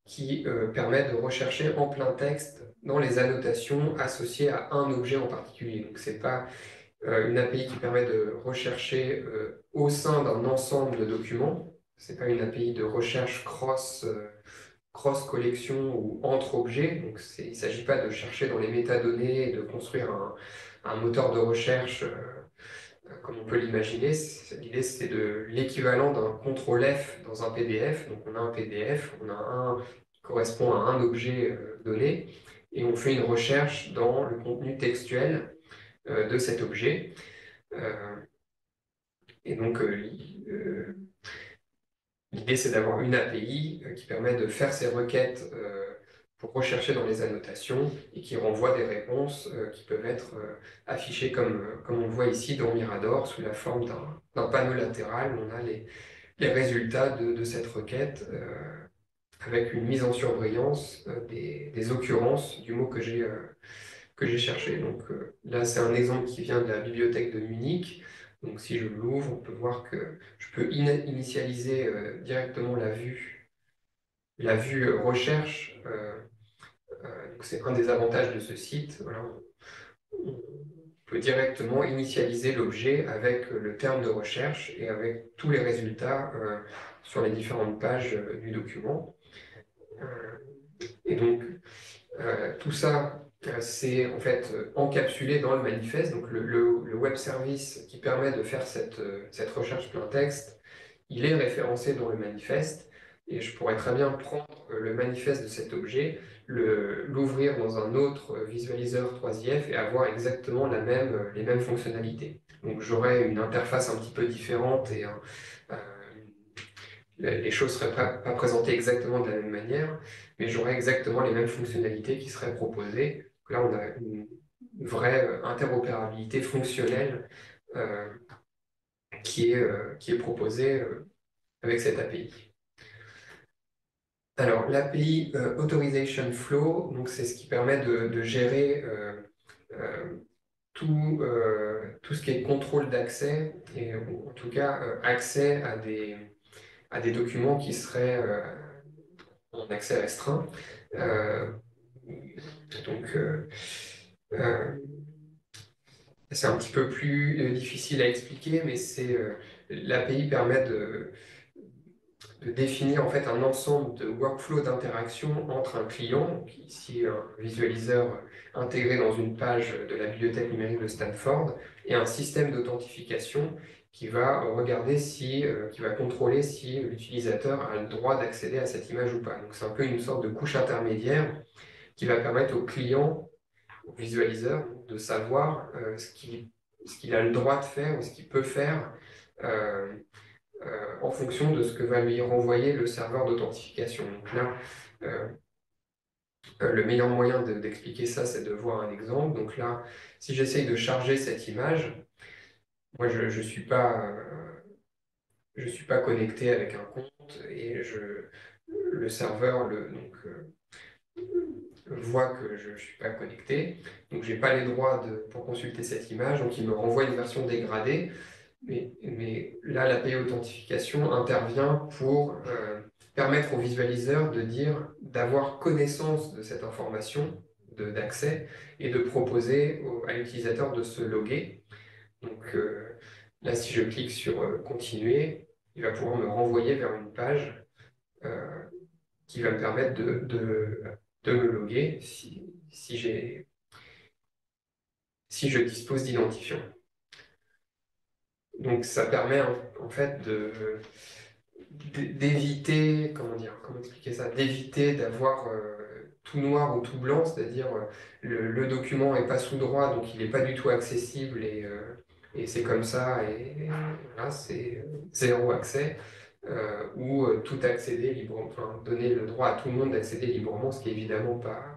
Speaker 2: qui permet de rechercher en plein texte dans les annotations associées à un objet en particulier. Donc ce n'est pas une API qui permet de rechercher au sein d'un ensemble de documents. Ce n'est pas une API de recherche cross-collection ou entre objets. Donc il ne s'agit pas de chercher dans les métadonnées et de construire un moteur de recherche comme on peut l'imaginer. L'idée, c'est de l'équivalent d'un CTRL F dans un PDF. Donc, on a un PDF, on a un qui correspond à un objet donné, et on fait une recherche dans le contenu textuel de cet objet. Et donc, l'idée, c'est d'avoir une API qui permet de faire ces requêtes pour rechercher dans les annotations et qui renvoie des réponses qui peuvent être affichées comme on le voit ici dans Mirador sous la forme d'un panneau latéral où on a les résultats de cette requête avec une mise en surbrillance des occurrences du mot que j'ai cherché. Donc là, c'est un exemple qui vient de la bibliothèque de Munich. Donc si je l'ouvre, on peut voir que je peux initialiser directement la vue recherche. C'est un des avantages de ce site. Voilà, on peut directement initialiser l'objet avec le terme de recherche et avec tous les résultats sur les différentes pages du document. Et donc, tout ça, c'est en fait encapsulé dans le manifeste. Donc, le web service qui permet de faire cette recherche plein texte, il est référencé dans le manifeste. Et je pourrais très bien prendre le manifeste de cet objet, l'ouvrir dans un autre visualiseur 3IF et avoir exactement les mêmes fonctionnalités. Donc, j'aurais une interface un petit peu différente et les choses ne seraient pas présentées exactement de la même manière, mais j'aurais exactement les mêmes fonctionnalités qui seraient proposées. Là, on a une vraie interopérabilité fonctionnelle qui est proposée avec cette API. Alors, l'API Authorization Flow, donc c'est ce qui permet de gérer tout ce qui est contrôle d'accès, et en tout cas accès à des documents qui seraient en accès restreint. Donc, c'est un petit peu plus difficile à expliquer, mais l'API permet de définir en fait un ensemble de workflows d'interaction entre un client, ici un visualiseur intégré dans une page de la bibliothèque numérique de Stanford, et un système d'authentification qui va regarder qui va contrôler si l'utilisateur a le droit d'accéder à cette image ou pas. Donc c'est un peu une sorte de couche intermédiaire qui va permettre au client, au visualiseur, de savoir ce qu'il a le droit de faire ou ce qu'il peut faire en fonction de ce que va lui renvoyer le serveur d'authentification. Donc là, le meilleur moyen d'expliquer ça, c'est de voir un exemple. Donc là, si j'essaye de charger cette image, moi, je ne suis pas connecté avec un compte et le serveur voit que je ne suis pas connecté. Donc, je n'ai pas les droits pour consulter cette image. Donc, il me renvoie une version dégradée. Mais là, l'API authentification intervient pour permettre au visualiseur d'avoir connaissance de cette information d'accès et de proposer à l'utilisateur de se loguer. Donc là, si je clique sur continuer, il va pouvoir me renvoyer vers une page qui va me permettre de me loguer si je dispose d'identifiant. Donc ça permet en fait d'éviter, comment expliquer ça, d'éviter d'avoir tout noir ou tout blanc, c'est-à-dire le document n'est pas sous droit, donc il n'est pas du tout accessible et c'est comme ça, et voilà, c'est zéro accès, ou tout accéder librement, enfin donner le droit à tout le monde d'accéder librement, ce qui est évidemment pas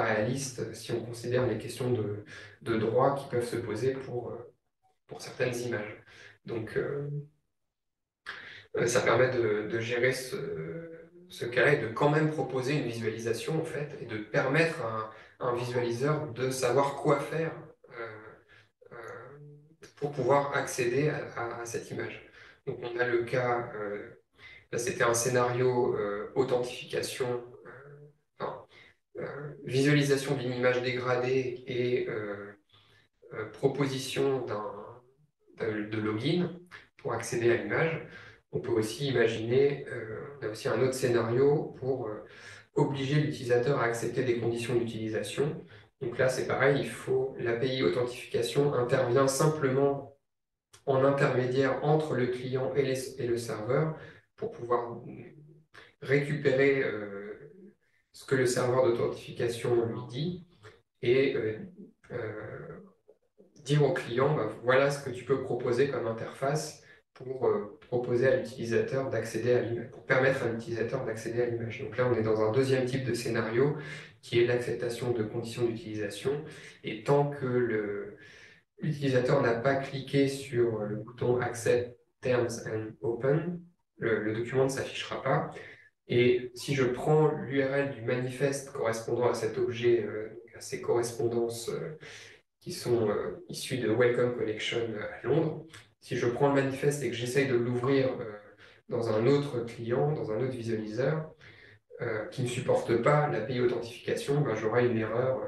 Speaker 2: réaliste si on considère les questions de droit qui peuvent se poser pour certaines images. Donc, ça permet de gérer ce cas-là et de quand même proposer une visualisation, en fait, et de permettre à un visualiseur de savoir quoi faire euh, pour pouvoir accéder à cette image. Donc, on a le cas, là, c'était un scénario authentification, enfin, visualisation d'une image dégradée et proposition de login pour accéder à l'image. On peut aussi imaginer, on a aussi un autre scénario pour obliger l'utilisateur à accepter des conditions d'utilisation. Donc là, c'est pareil, l'API authentification intervient simplement en intermédiaire entre le client et le serveur pour pouvoir récupérer ce que le serveur d'authentification lui dit et dire au client, bah, voilà ce que tu peux proposer comme interface pour proposer à l'utilisateur d'accéder à l'image, pour permettre à l'utilisateur d'accéder à l'image. Donc là, on est dans un deuxième type de scénario qui est l'acceptation de conditions d'utilisation. Et tant que l'utilisateur n'a pas cliqué sur le bouton Accept Terms and Open, le document ne s'affichera pas. Et si je prends l'URL du manifeste correspondant à cet objet, à ces correspondances qui sont issus de Welcome Collection à Londres. Si je prends le manifeste et que j'essaye de l'ouvrir dans un autre client, dans un autre visualiseur, qui ne supporte pas l'API authentification, ben, j'aurai une erreur.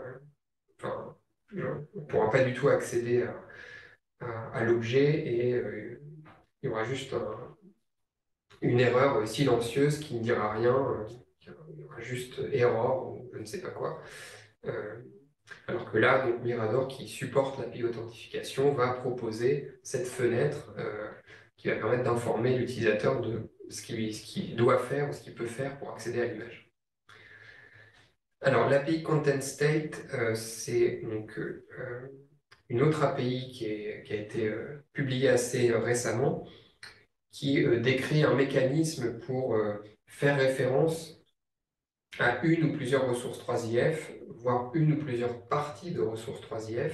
Speaker 2: Enfin, on ne pourra pas du tout accéder à l'objet et il y aura juste une erreur silencieuse qui ne dira rien, il y aura juste erreur ou je ne sais pas quoi. Alors que là, donc, Mirador, qui supporte l'API authentification, va proposer cette fenêtre qui va permettre d'informer l'utilisateur de ce qu'il doit faire ou ce qu'il peut faire pour accéder à l'image. Alors, l'API Content State, c'est donc une autre API qui a été publiée assez récemment qui décrit un mécanisme pour faire référence à une ou plusieurs ressources 3IF, voire une ou plusieurs parties de ressources 3IF,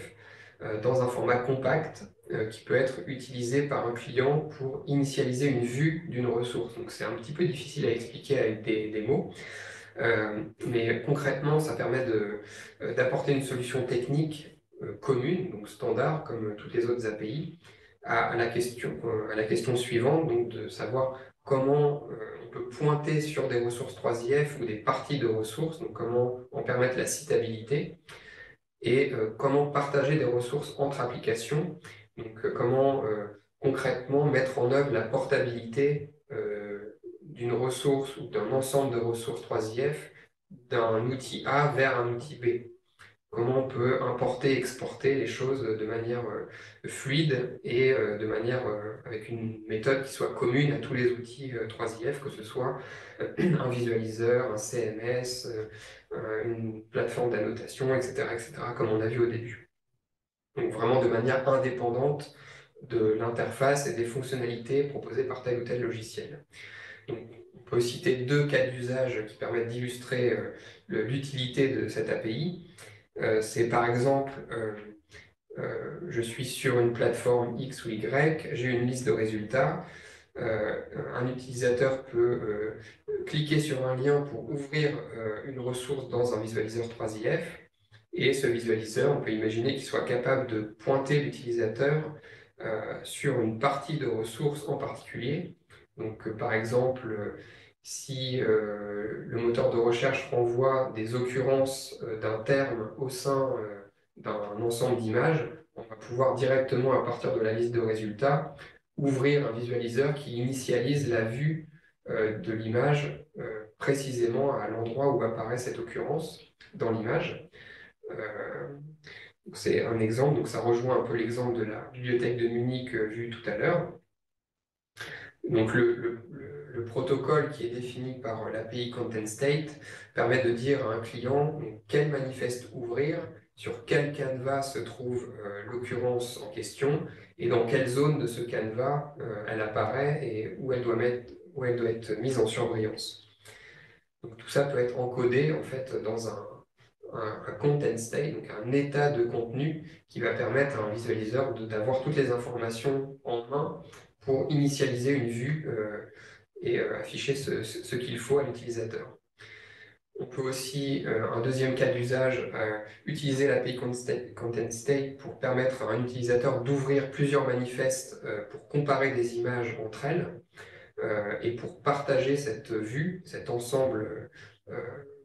Speaker 2: dans un format compact qui peut être utilisé par un client pour initialiser une vue d'une ressource. Donc c'est un petit peu difficile à expliquer avec des mots, mais concrètement, ça permet d'apporter une solution technique commune, donc standard, comme toutes les autres API, à la question suivante, donc de savoir comment on peut pointer sur des ressources 3IF ou des parties de ressources, donc comment en permettre la citabilité, et comment partager des ressources entre applications, donc comment concrètement mettre en œuvre la portabilité d'une ressource ou d'un ensemble de ressources 3IF d'un outil A vers un outil B. Comment on peut importer, exporter les choses de manière fluide et de manière avec une méthode qui soit commune à tous les outils 3IF, que ce soit un visualiseur, un CMS, une plateforme d'annotation, etc., comme on a vu au début. Donc vraiment de manière indépendante de l'interface et des fonctionnalités proposées par tel ou tel logiciel. Donc, on peut citer deux cas d'usage qui permettent d'illustrer l'utilité de cette API. C'est par exemple, je suis sur une plateforme X ou Y, j'ai une liste de résultats. Un utilisateur peut cliquer sur un lien pour ouvrir une ressource dans un visualiseur 3IF. Et ce visualiseur, on peut imaginer qu'il soit capable de pointer l'utilisateur sur une partie de ressources en particulier. Donc, par exemple, si le moteur de recherche renvoie des occurrences d'un terme au sein d'un ensemble d'images, on va pouvoir directement, à partir de la liste de résultats, ouvrir un visualiseur qui initialise la vue de l'image précisément à l'endroit où apparaît cette occurrence dans l'image. C'est un exemple, donc ça rejoint un peu l'exemple de la bibliothèque de Munich vue tout à l'heure. Donc le protocole qui est défini par l'API Content State permet de dire à un client quel manifeste ouvrir, sur quel canevas se trouve l'occurrence en question et dans quelle zone de ce canevas elle apparaît et où elle doit être mise en surbrillance. Donc tout ça peut être encodé en fait dans un content state, donc un état de contenu qui va permettre à un visualiseur d'avoir toutes les informations en main pour initialiser une vue et afficher ce qu'il faut à l'utilisateur. On peut aussi, un deuxième cas d'usage, utiliser l'API Content State pour permettre à un utilisateur d'ouvrir plusieurs manifestes pour comparer des images entre elles et pour partager cette vue, cet ensemble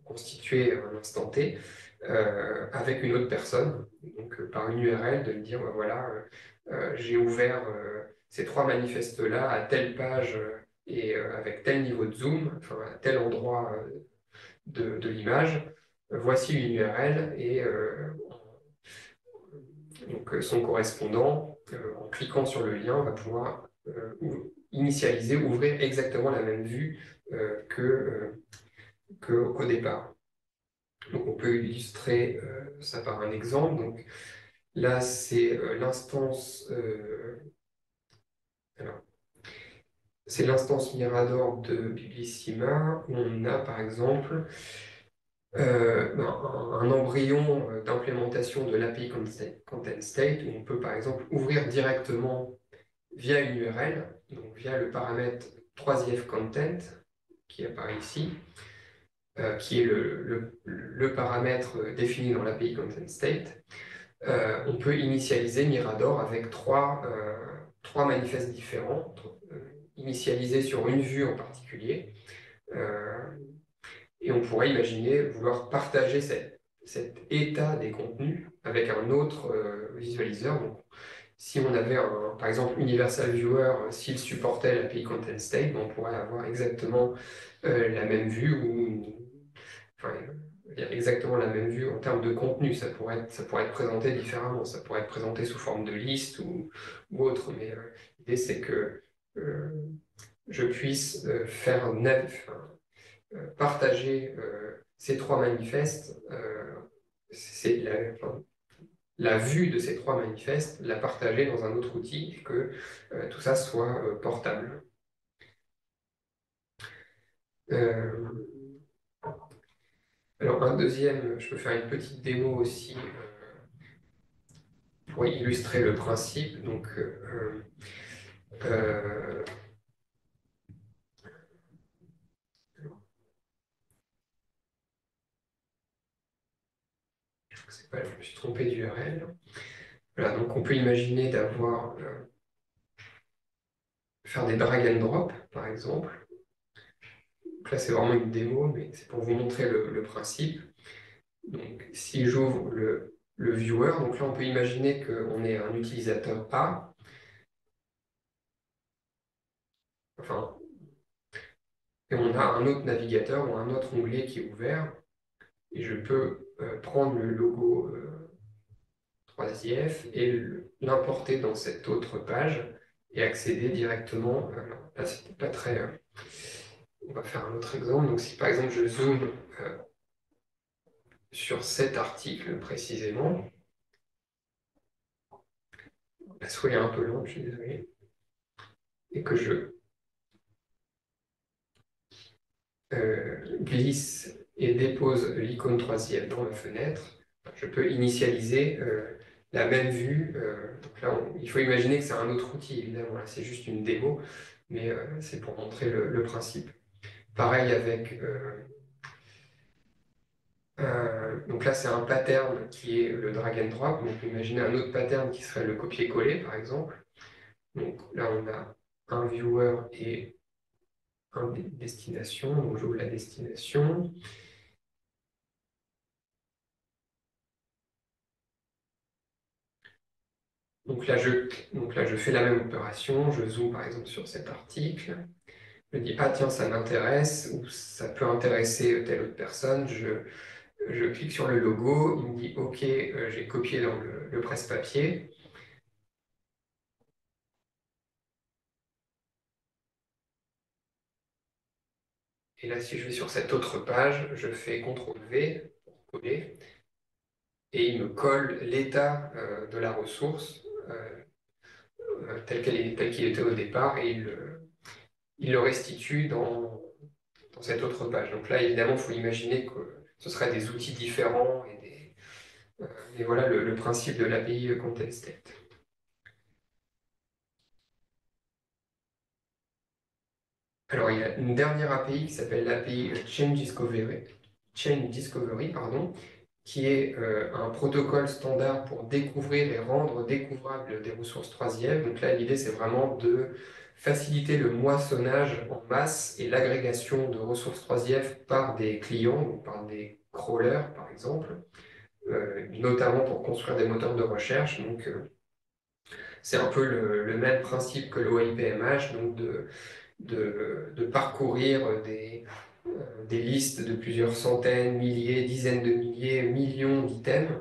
Speaker 2: constitué à un instant T, avec une autre personne, donc par une URL, de lui dire, bah, voilà, j'ai ouvert ces trois manifestes-là à telle page et avec tel niveau de zoom, enfin, à tel endroit de l'image, voici une URL et donc son correspondant, en cliquant sur le lien, va pouvoir initialiser, ouvrir exactement la même vue qu'au départ. Donc on peut illustrer ça par un exemple. Donc, là, c'est l'instance c'est l'instance Mirador de Biblissima où on a par exemple un embryon d'implémentation de l'API Content State où on peut par exemple ouvrir directement via une URL, donc via le paramètre 3IF Content qui apparaît ici, qui est le paramètre défini dans l'API Content State. On peut initialiser Mirador avec trois manifestes différents, initialisés sur une vue en particulier. Et on pourrait imaginer vouloir partager cet état des contenus avec un autre visualiseur. Donc, si on avait par exemple Universal Viewer, s'il supportait l'API Content State, on pourrait avoir exactement la même vue enfin, exactement la même vue en termes de contenu. Ça pourrait être présenté différemment. Ça pourrait être présenté sous forme de liste ou autre. Mais l'idée, c'est que je puisse partager ces trois manifestes. C'est la vue de ces trois manifestes, la partager dans un autre outil et que tout ça soit portable. Alors un deuxième, je peux faire une petite démo aussi pour illustrer le principe. Donc, c'est pas, je me suis trompé d'URL. Voilà, donc on peut imaginer d'avoir faire des drag and drop, par exemple. Donc là, c'est vraiment une démo, mais c'est pour vous montrer le principe. Donc, si j'ouvre le viewer, donc là, on peut imaginer qu'on est un utilisateur A, enfin, et on a un autre navigateur ou un autre onglet qui est ouvert, et je peux prendre le logo 3IF et l'importer dans cette autre page et accéder directement. Là, c'était pas très. On va faire un autre exemple. Donc, si par exemple je zoome sur cet article précisément, la souris est un peu lente, je suis désolé, et que je glisse et dépose l'icône 3IF dans la fenêtre, je peux initialiser la même vue. Donc là, il faut imaginer que c'est un autre outil, évidemment. Là, c'est juste une démo, mais c'est pour montrer le principe. Pareil avec... donc là, c'est un pattern qui est le drag and drop. Donc, imaginez un autre pattern qui serait le copier-coller, par exemple. Donc là, on a un viewer et un destination. Donc, j'ouvre la destination. Donc là, je fais la même opération. Je zoome, par exemple, sur cet article. Je dis, ah tiens, ça m'intéresse, ou ça peut intéresser telle autre personne. Je clique sur le logo. Il me dit, OK, j'ai copié dans le presse-papier. Et là, si je vais sur cette autre page, je fais CTRL-V pour coller, et il me colle l'état de la ressource tel qu'il était au départ, et il le restitue dans cette autre page. Donc là, évidemment, il faut imaginer que ce seraient des outils différents, et voilà le principe de l'API Content-State. Alors, il y a une dernière API qui s'appelle l'API Chain Discovery, pardon, qui est un protocole standard pour découvrir et rendre découvrables des ressources 3IF. Donc là, l'idée, c'est vraiment de faciliter le moissonnage en masse et l'agrégation de ressources 3IF par des clients, donc par des crawlers, par exemple, notamment pour construire des moteurs de recherche. Donc, c'est un peu le même principe que l'OIPMH, donc de parcourir des listes de plusieurs centaines, milliers, dizaines de milliers, millions d'items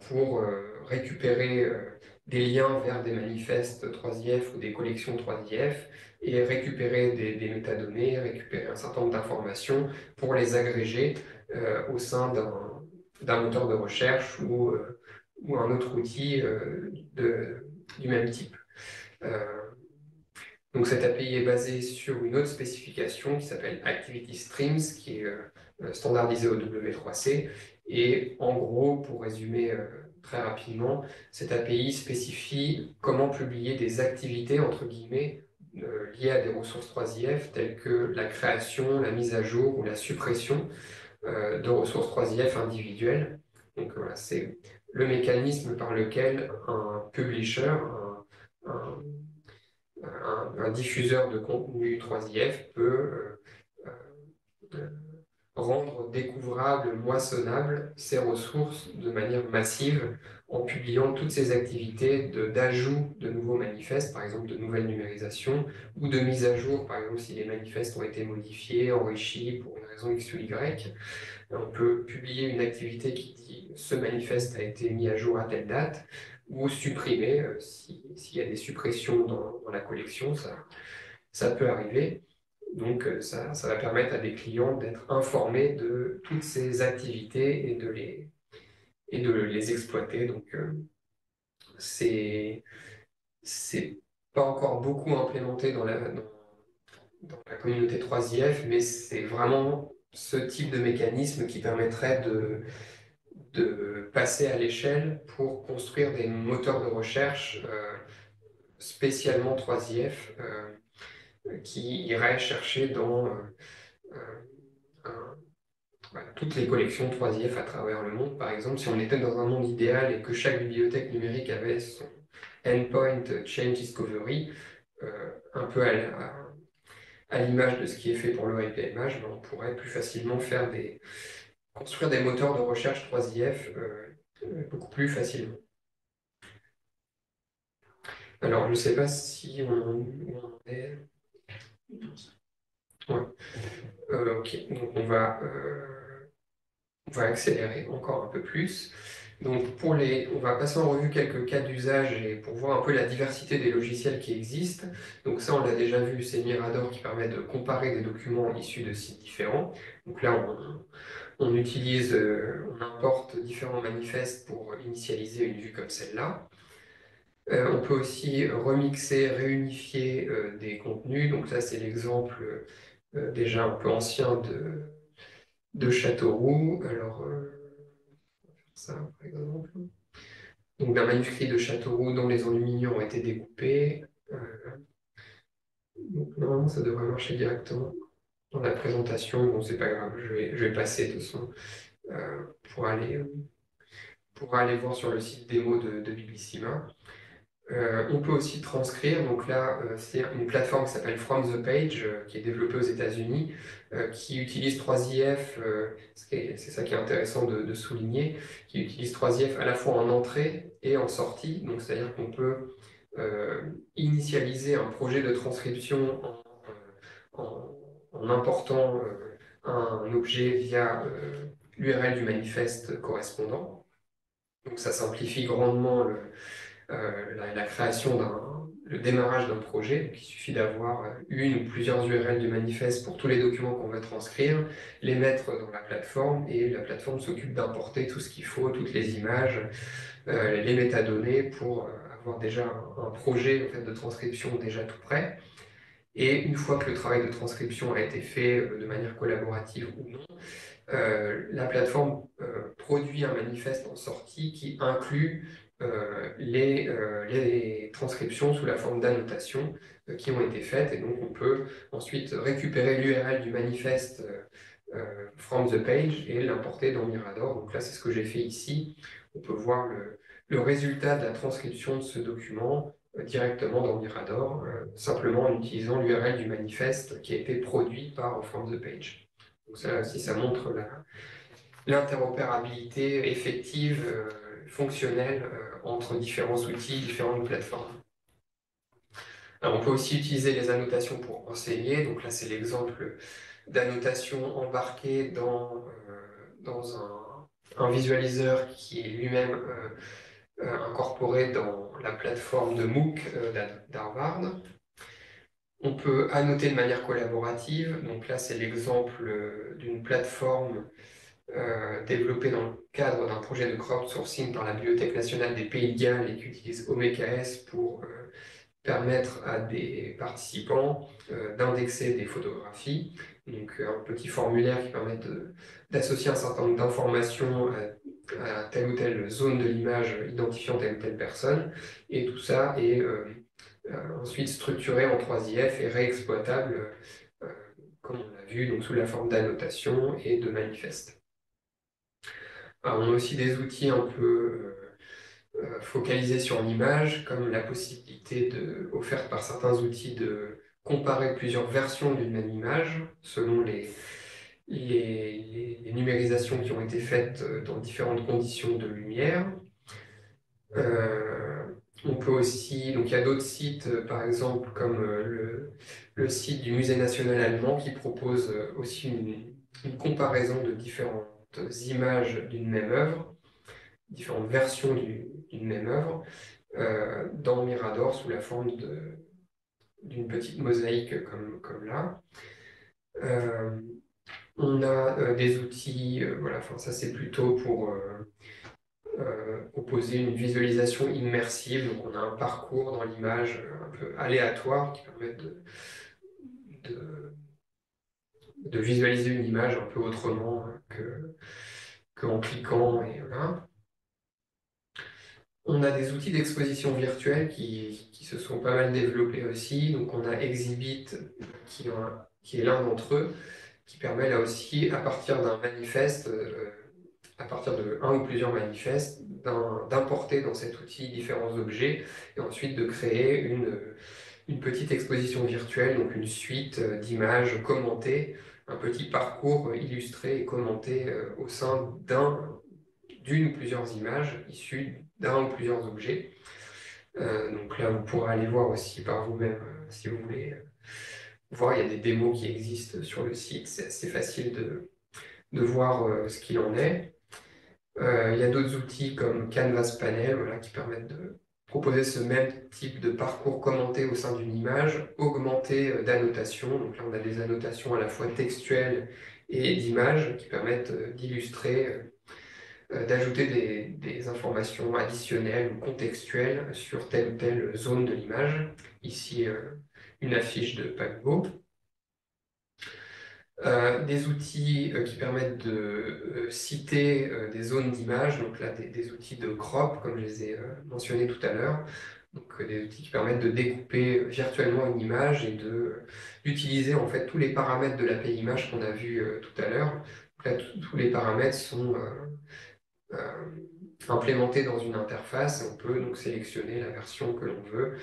Speaker 2: pour récupérer des liens vers des manifestes 3IF ou des collections 3IF et récupérer des métadonnées, récupérer un certain nombre d'informations pour les agréger au sein d'un moteur de recherche ou un autre outil du même type. Donc cette API est basée sur une autre spécification qui s'appelle Activity Streams, qui est standardisée au W3C. Et en gros, pour résumer très rapidement, cette API spécifie comment publier des activités, entre guillemets, liées à des ressources 3IF, telles que la création, la mise à jour ou la suppression de ressources 3IF individuelles. Donc voilà, c'est le mécanisme par lequel un publisher, un diffuseur de contenu 3IF peut euh, rendre découvrable, moissonnable ces ressources de manière massive en publiant toutes ces activités d'ajout de nouveaux manifestes, par exemple de nouvelles numérisations, ou de mise à jour, par exemple si les manifestes ont été modifiés, enrichis pour une raison X ou Y. On peut publier une activité qui dit ce manifeste a été mis à jour à telle date, ou supprimer s'il y a des suppressions dans la collection, ça peut arriver. Donc ça va permettre à des clients d'être informés de toutes ces activités et de les exploiter. Donc c'est pas encore beaucoup implémenté dans la communauté 3IF, mais c'est vraiment ce type de mécanisme qui permettrait de passer à l'échelle pour construire des moteurs de recherche spécialement 3IF qui iraient chercher dans toutes les collections 3IF à travers le monde. Par exemple, si on était dans un monde idéal et que chaque bibliothèque numérique avait son endpoint change discovery, un peu à l'image de ce qui est fait pour le IPMH, ben, on pourrait plus facilement construire des moteurs de recherche 3IF beaucoup plus facilement. Alors, je ne sais pas si où on en est. Ouais. Ok, donc on va accélérer encore un peu plus. Donc on va passer en revue quelques cas d'usage et pour voir un peu la diversité des logiciels qui existent. Donc ça, on l'a déjà vu, c'est Mirador qui permet de comparer des documents issus de sites différents. Donc là, on utilise, on importe différents manifestes pour initialiser une vue comme celle-là. On peut aussi remixer, réunifier des contenus. Donc ça, c'est l'exemple déjà un peu ancien de Châteauroux. Alors, ça, par exemple. Donc d'un manuscrit de Châteauroux dont les enluminures ont été découpés. Euh, donc normalement, ça devrait marcher directement dans la présentation. Bon, c'est pas grave, je vais passer de toute façon euh, pour aller, pour aller voir sur le site démo de Biblissima. On peut aussi transcrire, donc là c'est une plateforme qui s'appelle From the Page, qui est développée aux États-Unis, qui utilise 3IF, c'est ça qui est intéressant de souligner, qui utilise 3IF à la fois en entrée et en sortie, donc c'est-à-dire qu'on peut initialiser un projet de transcription en important un objet via l'URL du manifeste correspondant. Donc ça simplifie grandement la création le démarrage d'un projet. Donc, il suffit d'avoir une ou plusieurs URL du manifeste pour tous les documents qu'on veut transcrire, les mettre dans la plateforme et la plateforme s'occupe d'importer tout ce qu'il faut, toutes les images, les métadonnées pour avoir déjà un projet en fait, de transcription déjà tout prêt. Et une fois que le travail de transcription a été fait de manière collaborative ou non, la plateforme produit un manifeste en sortie qui inclut les transcriptions sous la forme d'annotations qui ont été faites. Et donc, on peut ensuite récupérer l'URL du manifeste from the page et l'importer dans Mirador. Donc là, c'est ce que j'ai fait ici. On peut voir le résultat de la transcription de ce document directement dans Mirador, simplement en utilisant l'URL du manifeste qui a été produit par from the page. Donc ça aussi, ça montre l'interopérabilité effective, fonctionnelle entre différents outils, différentes plateformes. Alors, on peut aussi utiliser les annotations pour enseigner. Donc là, c'est l'exemple d'annotation embarquée dans un visualiseur qui est lui-même incorporé dans la plateforme de MOOC d'Harvard. On peut annoter de manière collaborative. Donc là, c'est l'exemple d'une plateforme développée dans le cadre d'un projet de crowdsourcing par la Bibliothèque nationale des Pays de Galles et qui utilise OMKS pour permettre à des participants d'indexer des photographies. Donc un petit formulaire qui permet d'associer un certain nombre d'informations à telle ou telle zone de l'image identifiant telle ou telle personne. Et tout ça est ensuite structuré en 3IF et réexploitable, comme on l'a vu, donc sous la forme d'annotation et de manifeste. Alors, on a aussi des outils un peu focalisés sur l'image, comme la possibilité offerte par certains outils de comparer plusieurs versions d'une même image selon les numérisations qui ont été faites dans différentes conditions de lumière. On peut aussi, donc il y a d'autres sites, par exemple comme le site du Musée national allemand qui propose aussi une comparaison de différentes images d'une même œuvre, différentes versions d'une même œuvre, dans Mirador sous la forme d'une petite mosaïque comme là. On a des outils, voilà, enfin ça c'est plutôt pour proposer une visualisation immersive. Donc on a un parcours dans l'image un peu aléatoire qui permet de visualiser une image un peu autrement qu'en cliquant. Et voilà. On a des outils d'exposition virtuelle qui se sont pas mal développés aussi. Donc on a Exhibit qui est l'un d'entre eux, qui permet là aussi, à partir d'un manifeste, à partir de un ou plusieurs manifestes, d'importer dans cet outil différents objets et ensuite de créer une petite exposition virtuelle, donc une suite d'images commentées, un petit parcours illustré et commenté au sein d'une ou plusieurs images issues d'un ou plusieurs objets. Donc là, vous pourrez aller voir aussi par vous-même si vous voulez voir. Il y a des démos qui existent sur le site. C'est assez facile de voir ce qu'il en est. Il y a d'autres outils comme Canvas Panel, voilà, qui permettent de proposer ce même type de parcours commenté au sein d'une image, augmenté d'annotations. Donc là, on a des annotations à la fois textuelles et d'images qui permettent d'illustrer, d'ajouter des informations additionnelles ou contextuelles sur telle ou telle zone de l'image. Ici, une affiche de paquebot. Des outils qui permettent de citer des zones d'image, donc là des outils de crop, comme je les ai mentionnés tout à l'heure, donc des outils qui permettent de découper virtuellement une image et d'utiliser en fait tous les paramètres de l'API image qu'on a vu tout à l'heure. Donc là, tous les paramètres sont implémentés dans une interface et on peut donc sélectionner la version que l'on veut,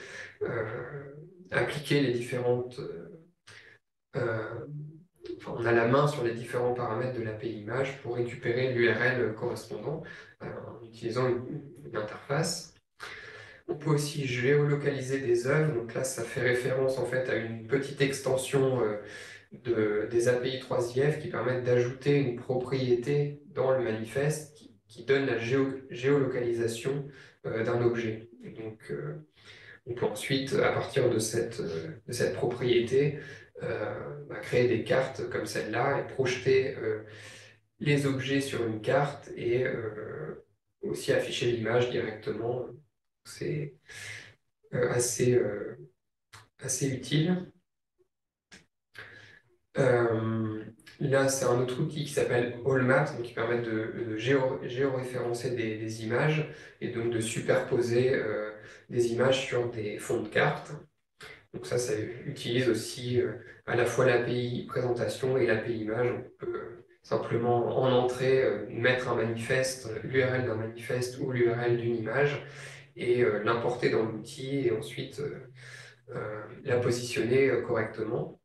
Speaker 2: appliquer les différentes on a la main sur les différents paramètres de l'API image pour récupérer l'URL correspondant en utilisant une interface. On peut aussi géolocaliser des œuvres, donc là ça fait référence en fait à une petite extension des API 3IF qui permettent d'ajouter une propriété dans le manifeste qui donne la géolocalisation d'un objet. Et donc on peut ensuite, à partir de cette propriété, créer des cartes comme celle-là et projeter les objets sur une carte et aussi afficher l'image directement. C'est assez utile. Là, c'est un autre outil qui s'appelle AllMaps, donc qui permet de géoréférencer des images et donc de superposer des images sur des fonds de cartes. Donc ça utilise aussi à la fois l'API présentation et l'API image. On peut simplement en entrée mettre un manifeste, l'URL d'un manifeste ou l'URL d'une image et l'importer dans l'outil et ensuite la positionner correctement.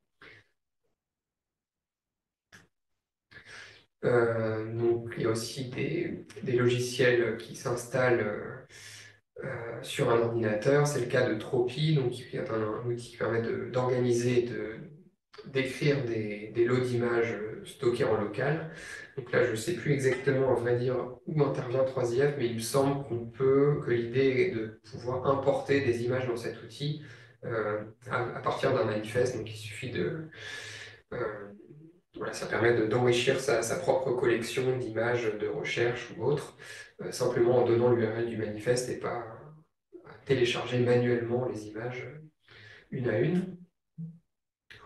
Speaker 2: Donc il y a aussi des logiciels qui s'installent sur un ordinateur. C'est le cas de Tropi, donc qui est un outil qui permet d'organiser, d'écrire des lots d'images stockés en local. Donc là, je ne sais plus exactement, à vrai dire, où intervient 3IF, mais il me semble que l'idée est de pouvoir importer des images dans cet outil à partir d'un manifeste. Donc il suffit voilà, ça permet d'enrichir sa propre collection d'images de recherche ou autres, simplement en donnant l'URL du manifeste et pas à télécharger manuellement les images une à une.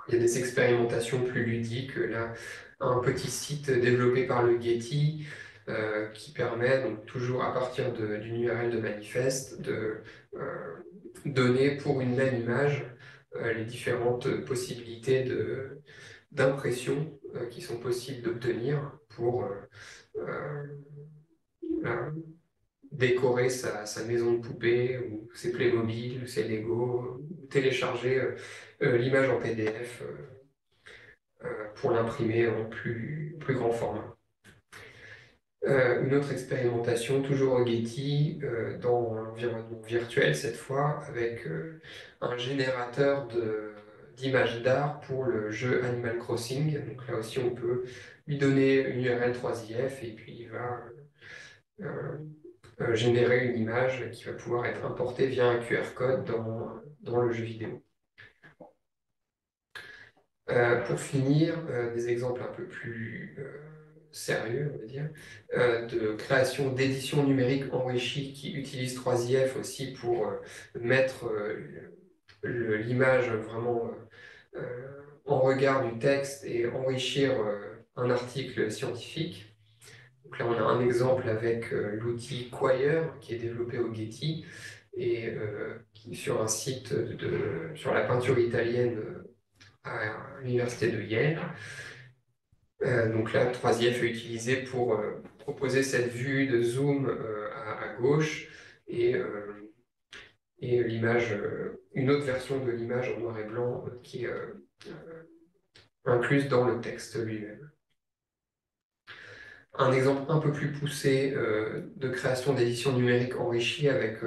Speaker 2: Il y a des expérimentations plus ludiques. Là, un petit site développé par le Getty qui permet, donc toujours à partir d'une URL de manifeste, de donner pour une même image les différentes possibilités d'impression qui sont possibles d'obtenir pour décorer sa maison de poupée ou ses Playmobil ou ses Lego, ou télécharger l'image en PDF pour l'imprimer en plus grand format. Une autre expérimentation, toujours au Getty, dans l'environnement virtuel cette fois, avec un générateur d'images d'art pour le jeu Animal Crossing. Donc là aussi, on peut lui donner une URL 3IF et puis il va générer une image qui va pouvoir être importée via un QR code dans le jeu vidéo. Pour finir, des exemples un peu plus sérieux, on va dire, de création d'éditions numériques enrichies qui utilisent 3IF aussi pour mettre l'image vraiment regard du texte et enrichir un article scientifique. Donc là, on a un exemple avec l'outil Quire qui est développé au Getty et qui sur un site sur la peinture italienne à l'université de Yale. Donc là, 3IF est utilisé pour proposer cette vue de zoom à gauche et l'image, une autre version de l'image en noir et blanc qui est incluse dans le texte lui-même. Un exemple un peu plus poussé de création d'éditions numériques enrichies avec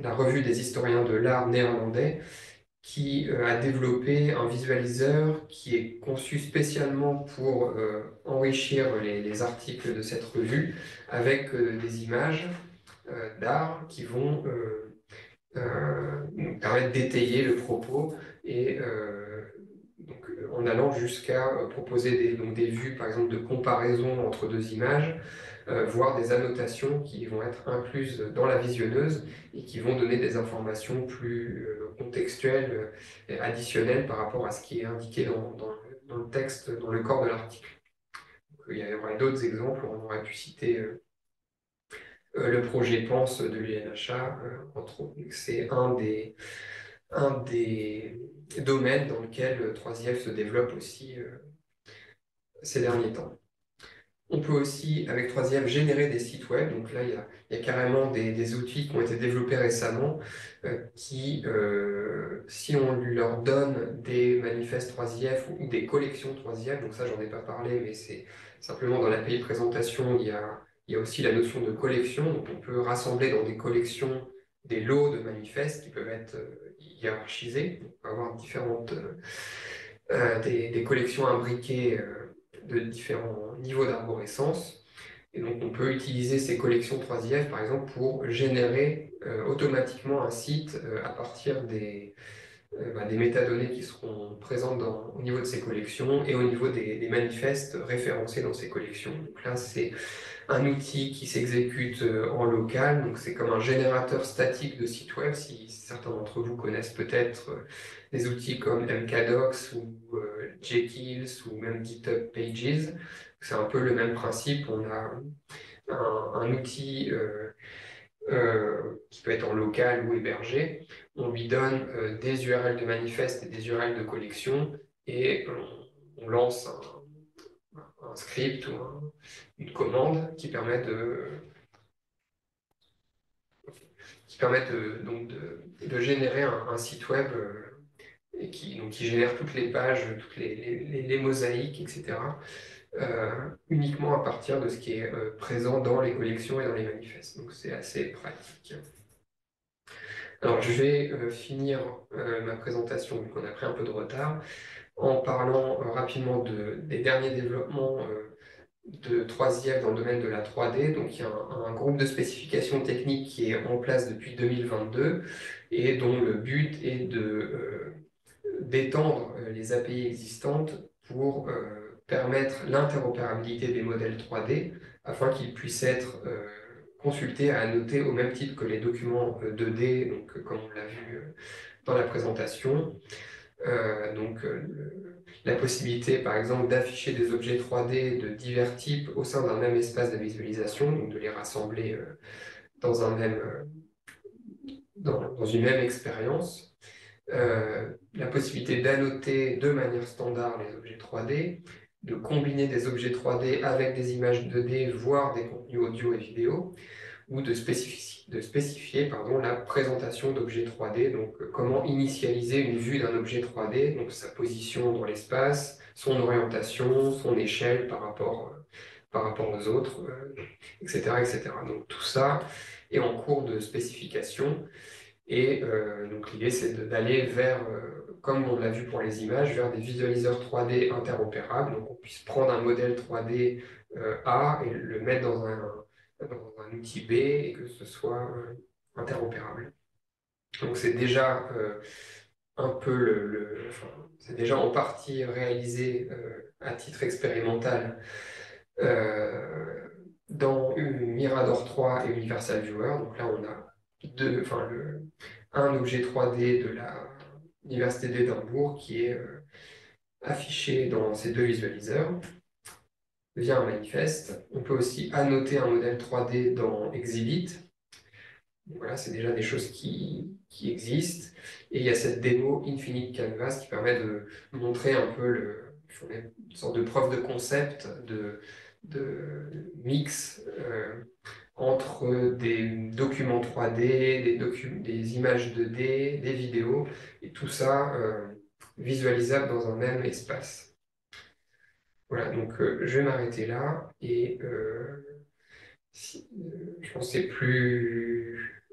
Speaker 2: la revue des historiens de l'art néerlandais qui a développé un visualiseur qui est conçu spécialement pour enrichir les articles de cette revue avec des images d'art qui vont nous permettre d'étayer le propos et donc, en allant jusqu'à proposer des vues, par exemple, de comparaison entre deux images, voire des annotations qui vont être incluses dans la visionneuse et qui vont donner des informations plus contextuelles et additionnelles par rapport à ce qui est indiqué dans le texte, dans le corps de l'article. Il y aurait d'autres exemples, on aurait pu citer le projet PANS de l'UNHA, entre autres. C'est un des domaines dans lequel 3IF se développe aussi ces derniers temps. On peut aussi, avec 3IF, générer des sites web. Donc là, il y a carrément des outils qui ont été développés récemment qui, si on leur donne des manifestes 3IF ou des collections 3IF, donc ça, j'en ai pas parlé, mais c'est simplement dans l'API présentation, il y a aussi la notion de collection. Donc on peut rassembler dans des collections des lots de manifestes qui peuvent être hiérarchisés. On peut avoir des collections imbriquées de différents niveaux d'arborescence. Et donc, on peut utiliser ces collections 3IF, par exemple, pour générer automatiquement un site à partir des métadonnées qui seront présentes au niveau de ces collections et au niveau des manifestes référencés dans ces collections. Donc là, c'est un outil qui s'exécute en local, donc c'est comme un générateur statique de site web. Si certains d'entre vous connaissent peut-être des outils comme MKDocs ou Jekyll ou même GitHub Pages, c'est un peu le même principe. On a un outil qui peut être en local ou hébergé. On lui donne des URL de manifeste et des URL de collection et on lance un script ou une commande qui permet de générer un site web et qui génère toutes les pages, toutes les mosaïques, etc. Uniquement à partir de ce qui est présent dans les collections et dans les manifestes. Donc c'est assez pratique. Alors je vais finir ma présentation, vu qu'on a pris un peu de retard, en parlant rapidement des derniers développements de 3IF dans le domaine de la 3D. Donc il y a un groupe de spécifications techniques qui est en place depuis 2022 et dont le but est d'étendre les API existantes pour permettre l'interopérabilité des modèles 3D afin qu'ils puissent être consultés, annotés au même titre que les documents 2D, donc, comme on l'a vu dans la présentation. La possibilité, par exemple, d'afficher des objets 3D de divers types au sein d'un même espace de visualisation, donc de les rassembler dans une même expérience. La possibilité d'annoter de manière standard les objets 3D, de combiner des objets 3D avec des images 2D, voire des contenus audio et vidéo, ou de spécifier la présentation d'objets 3D, donc comment initialiser une vue d'un objet 3D, donc sa position dans l'espace, son orientation, son échelle par rapport aux autres, etc., etc. Donc tout ça est en cours de spécification, et donc l'idée c'est d'aller vers, comme on l'a vu pour les images, vers des visualiseurs 3D interopérables, donc on puisse prendre un modèle 3D A et le mettre dans un outil B et que ce soit interopérable. Donc c'est déjà un peu c'est déjà en partie réalisé à titre expérimental dans Mirador 3 et Universal Viewer. Donc là on a un objet 3D l'Université d'Édimbourg qui est affiché dans ces deux visualiseurs via un manifeste. On peut aussi annoter un modèle 3D dans Exhibit. Voilà, c'est déjà des choses qui existent. Et il y a cette démo Infinite Canvas qui permet de montrer un peu une sorte de preuve de concept, de mix entre des documents 3D, des images 2D, des vidéos, et tout ça visualisable dans un même espace. Voilà, donc je vais m'arrêter là et je pense que c'est plus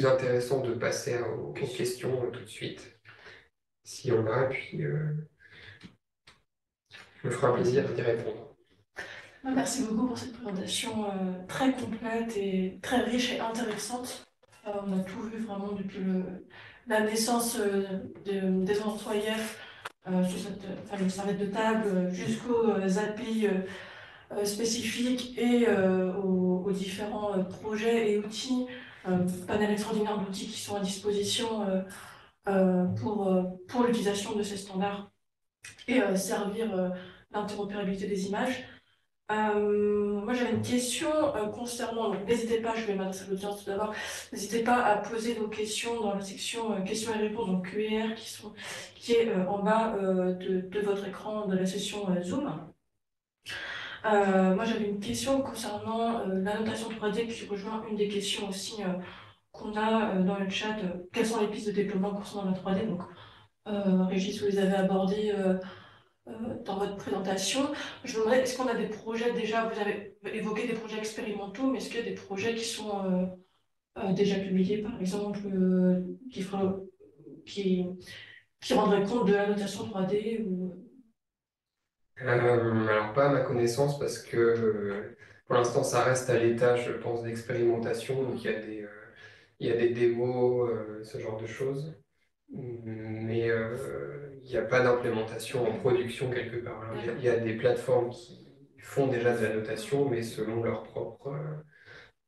Speaker 2: intéressant de passer aux questions tout de suite, s'il y en a, et puis je me ferai un plaisir d'y répondre.
Speaker 1: Merci beaucoup pour cette présentation très complète et très riche et intéressante. On a tout vu vraiment depuis la naissance des employeurs sur cette fameuse serviette de table jusqu'aux applis spécifiques et aux différents projets et outils, panels extraordinaires d'outils qui sont à disposition pour l'utilisation de ces standards et servir l'interopérabilité des images. Moi, j'avais une question concernant, donc n'hésitez pas, je vais m'adresser à l'audience tout d'abord, n'hésitez pas à poser vos questions dans la section questions et réponses, donc QR, qui est en bas de votre écran de la session Zoom. Moi, j'avais une question concernant la notation 3D qui rejoint une des questions aussi qu'on a dans le chat. Quelles sont les pistes de développement concernant la 3D? Donc, Régis, vous les avez abordées dans votre présentation. Je me demandais, est-ce qu'on a des projets déjà, vous avez évoqué des projets expérimentaux, mais est-ce qu'il y a des projets qui sont déjà publiés, par exemple, qui, qui rendraient compte de la notation 3D ou...
Speaker 2: Alors pas à ma connaissance parce que pour l'instant ça reste à l'état, je pense, d'expérimentation, donc il y a des démos, ce genre de choses, mais il n'y a pas d'implémentation en production quelque part. Alors, il y a des plateformes qui font déjà de la notation, mais selon leur propre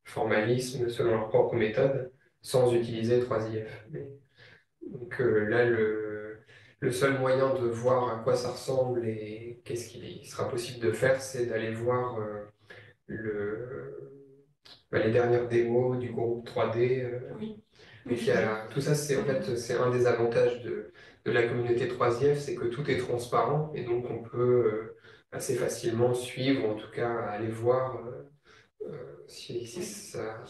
Speaker 2: formalisme, selon leur propre méthode, sans utiliser 3IF. Donc là, le seul moyen de voir à quoi ça ressemble et qu'est-ce qu'il sera possible de faire, c'est d'aller voir les dernières démos du groupe 3D.
Speaker 1: Oui.
Speaker 2: Donc tout ça, c'est en fait c'est un des avantages de la communauté 3IF, c'est que tout est transparent et donc on peut assez facilement suivre, en tout cas aller voir si ça.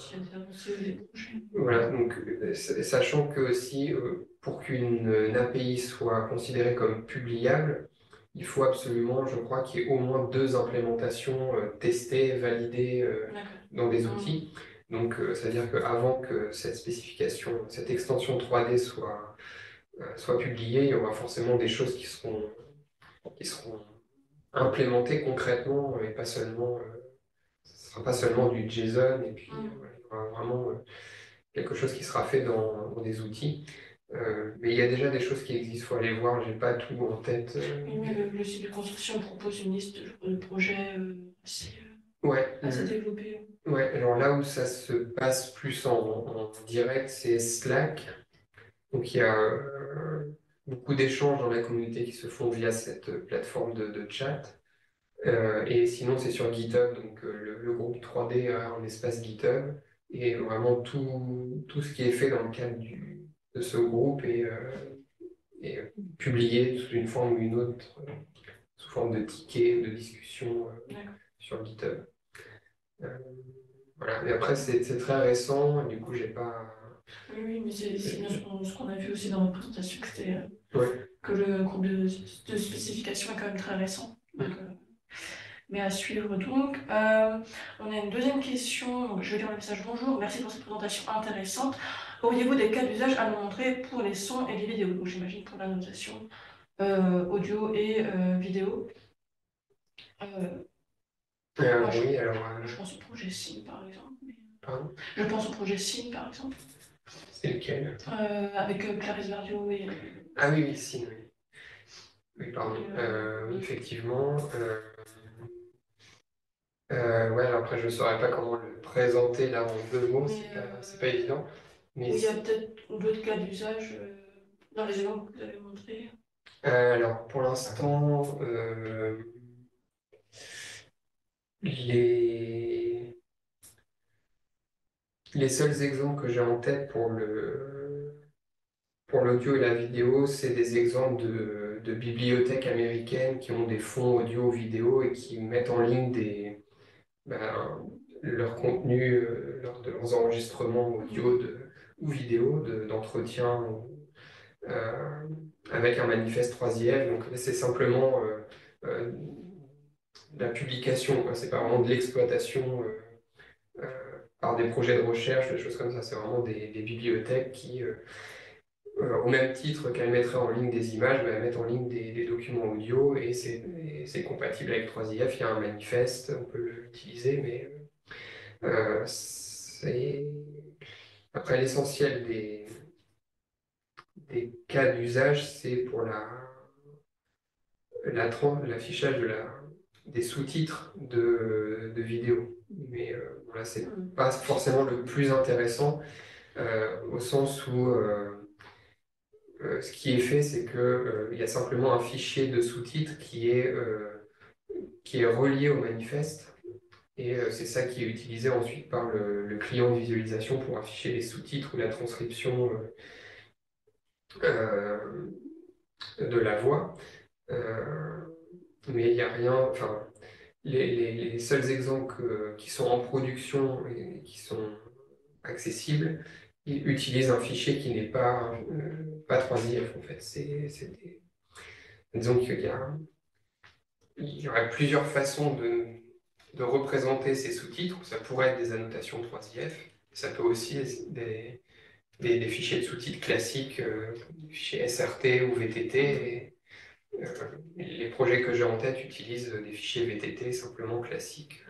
Speaker 2: Voilà, donc sachant que aussi pour qu'une API soit considérée comme publiable, il faut absolument, je crois, qu'il y ait au moins 2 implémentations testées, validées dans des outils. Donc ça veut dire qu'avant que cette spécification, cette extension 3D soit publiée, il y aura forcément des choses qui seront implémentées concrètement et pas seulement, ce ne sera pas seulement du JSON et puis voilà, il y aura vraiment quelque chose qui sera fait dans des outils. Mais il y a déjà des choses qui existent, il faut aller voir, j'ai pas tout en tête.
Speaker 1: Oui, mais le site de construction propose une liste de projets
Speaker 2: Ouais,
Speaker 1: assez développés.
Speaker 2: ouais, alors là où ça se passe plus en direct, c'est Slack. Donc il y a beaucoup d'échanges dans la communauté qui se font via cette plateforme de chat. Et sinon, c'est sur GitHub, donc le groupe 3D a un espace GitHub. Et vraiment tout ce qui est fait dans le cadre de ce groupe est publié sous une forme ou une autre, sous forme de tickets, de discussion sur GitHub. Voilà. Et après, c'est très récent, du coup, j'ai pas.
Speaker 1: Oui, mais c'est bien ce qu'on a vu aussi dans notre présentation,
Speaker 2: Ouais.
Speaker 1: que le groupe de spécification est quand même très récent. Donc, mais à suivre donc. On a une deuxième question. Donc, je vais lire le message. Bonjour, merci pour cette présentation intéressante. Auriez-vous des cas d'usage à nous montrer pour les sons et les vidéos? Donc, j'imagine pour la notation audio et vidéo.
Speaker 2: Oui, alors.
Speaker 1: Je pense au projet SIM par exemple.
Speaker 2: Pardon?
Speaker 1: Je pense au projet SIM par exemple.
Speaker 2: C'est lequel?
Speaker 1: Avec Clarisse Verdio et.
Speaker 2: Ah oui, oui, si, oui. Oui, pardon. Oui, effectivement. Ouais, alors après, je ne saurais pas comment le présenter là en 2 mots, c'est pas évident. Mais
Speaker 1: il y a peut-être d'autres cas d'usage. dans les exemples que vous avez montrés?
Speaker 2: Alors, pour l'instant, les... les seuls exemples que j'ai en tête pour l'audio et la vidéo, c'est des exemples de bibliothèques américaines qui ont des fonds audio-vidéo et qui mettent en ligne ben, leur contenu lors de leurs enregistrements audio ou vidéo d'entretien euh, avec un manifeste 3IF. Donc c'est simplement euh, la publication, quoi. C'est pas vraiment de l'exploitation par des projets de recherche, des choses comme ça. C'est vraiment des bibliothèques qui, au même titre qu'elles mettraient en ligne des images, ben, elles mettent en ligne des documents audio et c'est compatible avec 3IF. Il y a un manifeste, on peut l'utiliser, mais c'est... Après, l'essentiel des cas d'usage, c'est pour l'affichage des sous-titres de vidéos. Mais voilà, c'est pas forcément le plus intéressant, au sens où ce qui est fait, c'est que, il y a simplement un fichier de sous-titres qui est relié au manifeste. Et c'est ça qui est utilisé ensuite par le client de visualisation pour afficher les sous-titres ou la transcription euh, de la voix. Euh, mais il n'y a rien, enfin, les seuls exemples qui sont en production et qui sont accessibles, ils utilisent un fichier qui n'est pas 3IF en fait. Disons il y aurait plusieurs façons de représenter ces sous-titres. Ça pourrait être des annotations 3IF, ça peut aussi être des fichiers de sous-titres classiques, des fichiers SRT ou VTT. Euh, les projets que j'ai en tête utilisent des fichiers VTT simplement classiques.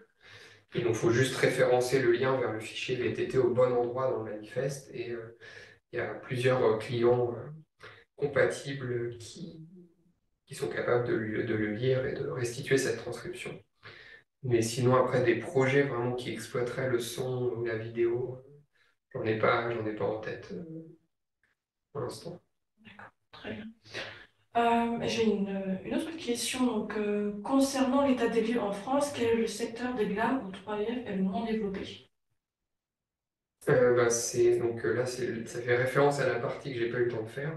Speaker 2: Et donc, il faut juste référencer le lien vers le fichier VTT au bon endroit dans le manifeste. Et il y a plusieurs clients compatibles qui sont capables de le lire et de restituer cette transcription. Mais sinon, après, des projets vraiment qui exploiteraient le son ou la vidéo, j'en ai pas en tête pour l'instant.
Speaker 1: D'accord, très bien. J'ai une autre question. Donc, concernant l'état des lieux en France, quel est le secteur des GLAM où 3IF est le moins développé?
Speaker 2: Bah, donc là, ça fait référence à la partie que j'ai pas eu le temps de faire.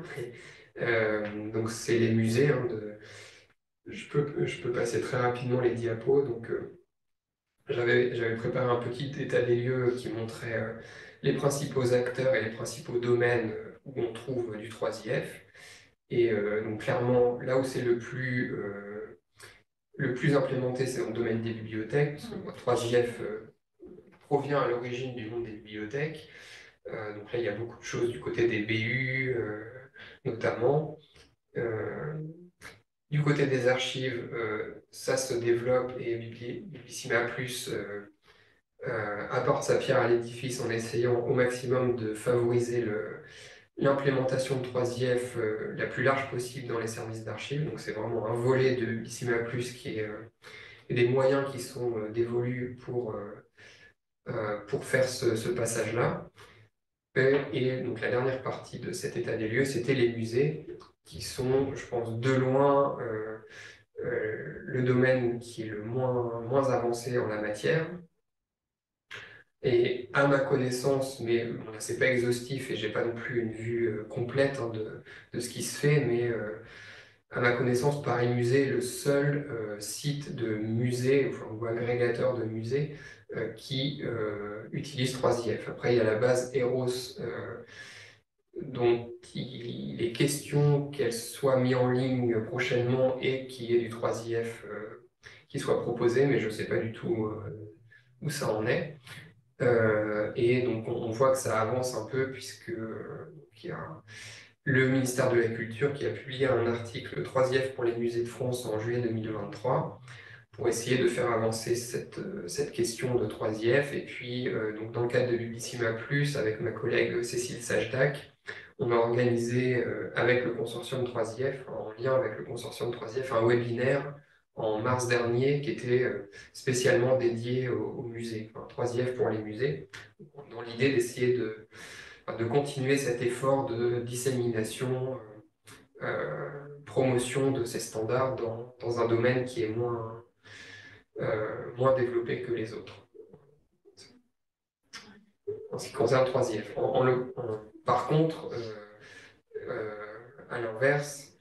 Speaker 2: Donc, c'est les musées. Je peux passer très rapidement les diapos. Donc, j'avais préparé un petit état des lieux qui montrait les principaux acteurs et les principaux domaines où on trouve du 3IF. Et donc, clairement, là où c'est le plus implémenté, c'est dans le domaine des bibliothèques, parce que 3IF provient à l'origine du monde des bibliothèques. Donc là, il y a beaucoup de choses du côté des BU, notamment. Euh, du côté des archives, ça se développe et Biblissima Plus apporte sa pierre à l'édifice en essayant au maximum de favoriser l'implémentation de 3IF la plus large possible dans les services d'archives. Donc c'est vraiment un volet de Biblissima Plus qui est et des moyens qui sont dévolus pour faire ce passage-là. Et donc la dernière partie de cet état des lieux, c'était les musées, qui sont, je pense, de loin le domaine qui est le moins avancé en la matière. Et à ma connaissance, mais bon, c'est pas exhaustif et j'ai pas non plus une vue complète de ce qui se fait, mais à ma connaissance, Paris Musée est le seul site de musée, enfin, ou agrégateur de musée, qui utilise 3IF. Après, il y a la base Eros, dont il est question qu'elle soit mise en ligne prochainement et qu'il y ait du 3IF qui soit proposé, mais je ne sais pas du tout où ça en est. Et donc, on voit que ça avance un peu, puisque il y a le ministère de la Culture qui a publié un article 3IF pour les musées de France en juillet 2023 pour essayer de faire avancer cette question de 3IF. Et puis, donc dans le cadre de Biblissima Plus, avec ma collègue Cécile Sajdak, on a organisé avec le consortium 3IF, en lien avec le consortium 3IF, un webinaire en mars dernier qui était spécialement dédié aux musées, enfin, 3IF pour les musées, dans l'idée d'essayer de continuer cet effort de dissémination promotion de ces standards dans un domaine qui est moins développé que les autres. En ce qui concerne 3IF. Par contre, à l'inverse,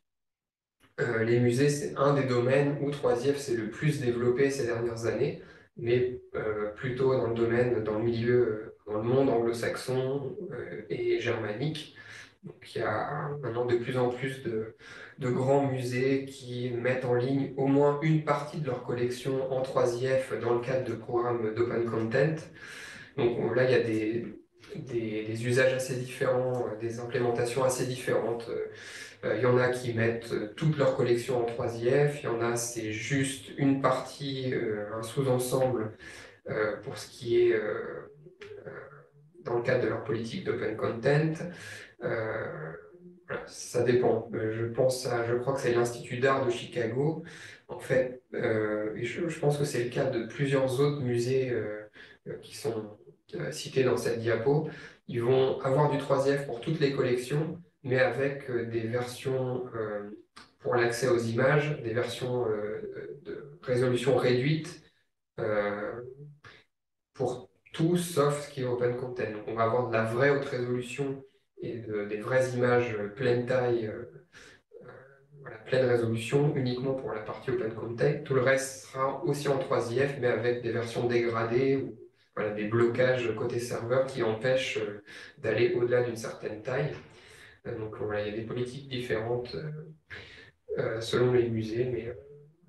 Speaker 2: les musées, c'est un des domaines où 3IF s'est le plus développé ces dernières années, mais plutôt dans le milieu, dans le monde anglo-saxon et germanique. Donc il y a maintenant de plus en plus de grands musées qui mettent en ligne au moins une partie de leur collection en 3IF dans le cadre de programmes d'open content. Donc là, il y a des usages assez différents, des implémentations assez différentes. Il y en a qui mettent toute leur collection en 3IF, il y en a c'est juste une partie, un sous-ensemble pour ce qui est dans le cadre de leur politique d'open content. Voilà, ça dépend. Je crois que c'est l'Institut d'art de Chicago, en fait, et je pense que c'est le cas de plusieurs autres musées qui sont cités dans cette diapo. Ils vont avoir du 3IF pour toutes les collections, mais avec des versions pour l'accès aux images, des versions de résolution réduite euh, pour tout sauf ce qui est open content. Donc on va avoir de la vraie haute résolution et des vraies images pleine taille, voilà, pleine résolution, uniquement pour la partie open content. Tout le reste sera aussi en 3IF, mais avec des versions dégradées ou voilà, des blocages côté serveur qui empêchent d'aller au-delà d'une certaine taille. Donc voilà, il y a des politiques différentes selon les musées, mais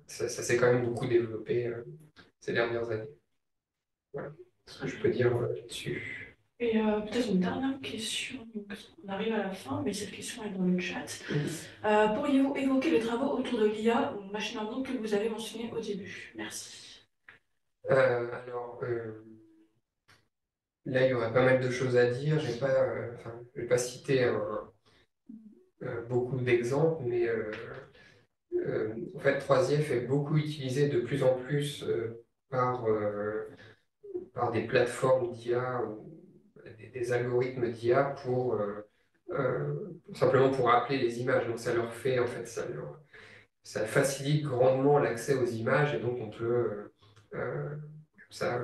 Speaker 2: ça s'est quand même beaucoup développé ces dernières années. Voilà ce que je peux dire là-dessus.
Speaker 1: Et peut-être une dernière question, donc, on arrive à la fin, mais cette question est dans le chat. Pourriez-vous évoquer les travaux autour de l'IA ou machine learning que vous avez mentionné au début? Merci.
Speaker 2: Alors, là, il y aurait pas mal de choses à dire. Je vais pas citer beaucoup d'exemples, mais en fait, 3IF est beaucoup utilisé de plus en plus par des plateformes d'IA ou des algorithmes d'IA simplement pour appeler les images. Donc, ça leur fait, en fait, ça facilite grandement l'accès aux images et donc on peut comme ça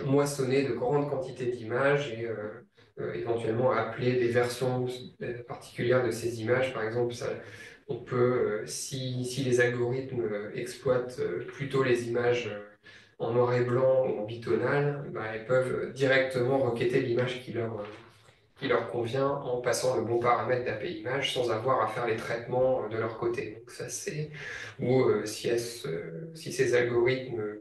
Speaker 2: moissonner de grandes quantités d'images et éventuellement appeler des versions particulières de ces images. Par exemple, on peut, si les algorithmes exploitent plutôt les images en noir et blanc ou en bitonal, bah, ils peuvent directement requêter l'image qui leur convient en passant le bon paramètre d'API image sans avoir à faire les traitements de leur côté. Donc ça c'est ou si ces algorithmes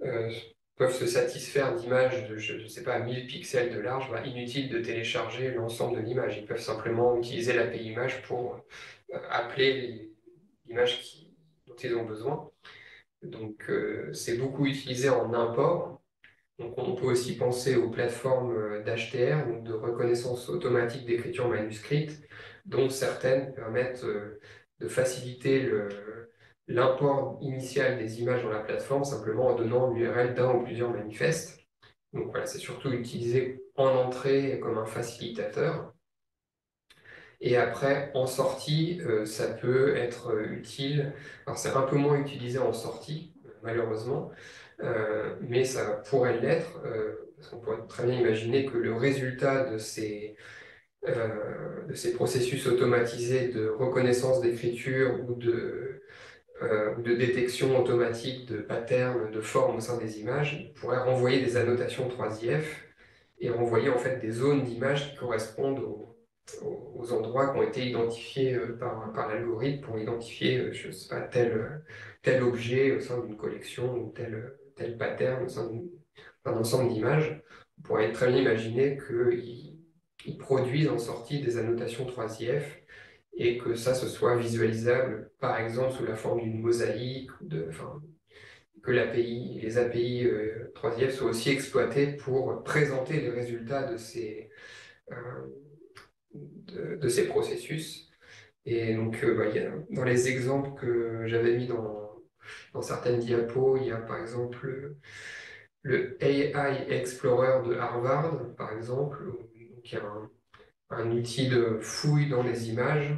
Speaker 2: euh, peuvent se satisfaire d'images de, je ne sais pas, 1000 pixels de large, bah, inutile de télécharger l'ensemble de l'image. Ils peuvent simplement utiliser l'API image pour appeler l'image dont ils ont besoin. Donc c'est beaucoup utilisé en import. Donc, on peut aussi penser aux plateformes d'HTR, donc de reconnaissance automatique d'écriture manuscrite, dont certaines permettent de faciliter l'import initial des images dans la plateforme simplement en donnant l'URL d'un ou plusieurs manifestes. Donc voilà, c'est surtout utilisé en entrée comme un facilitateur. Et après, en sortie, ça peut être utile. Alors, c'est un peu moins utilisé en sortie, malheureusement, mais ça pourrait l'être, parce qu'on pourrait très bien imaginer que le résultat de ces processus automatisés de reconnaissance d'écriture ou de détection automatique de patterns, de formes au sein des images, pourrait renvoyer des annotations 3IF et renvoyer en fait des zones d'images qui correspondent aux endroits qui ont été identifiés par l'algorithme pour identifier, je sais pas, tel objet au sein d'une collection ou tel pattern au sein d'un ensemble d'images. On pourrait très bien imaginer qu'ils produisent en sortie des annotations 3IF et que ça, ce soit visualisable, par exemple, sous la forme d'une mosaïque, que les API 3IF soient aussi exploitées pour présenter les résultats euh, de ces processus. Et donc, dans les exemples que j'avais mis dans certaines diapos, il y a par exemple le AI Explorer de Harvard, par exemple, qui est un outil de fouille dans les images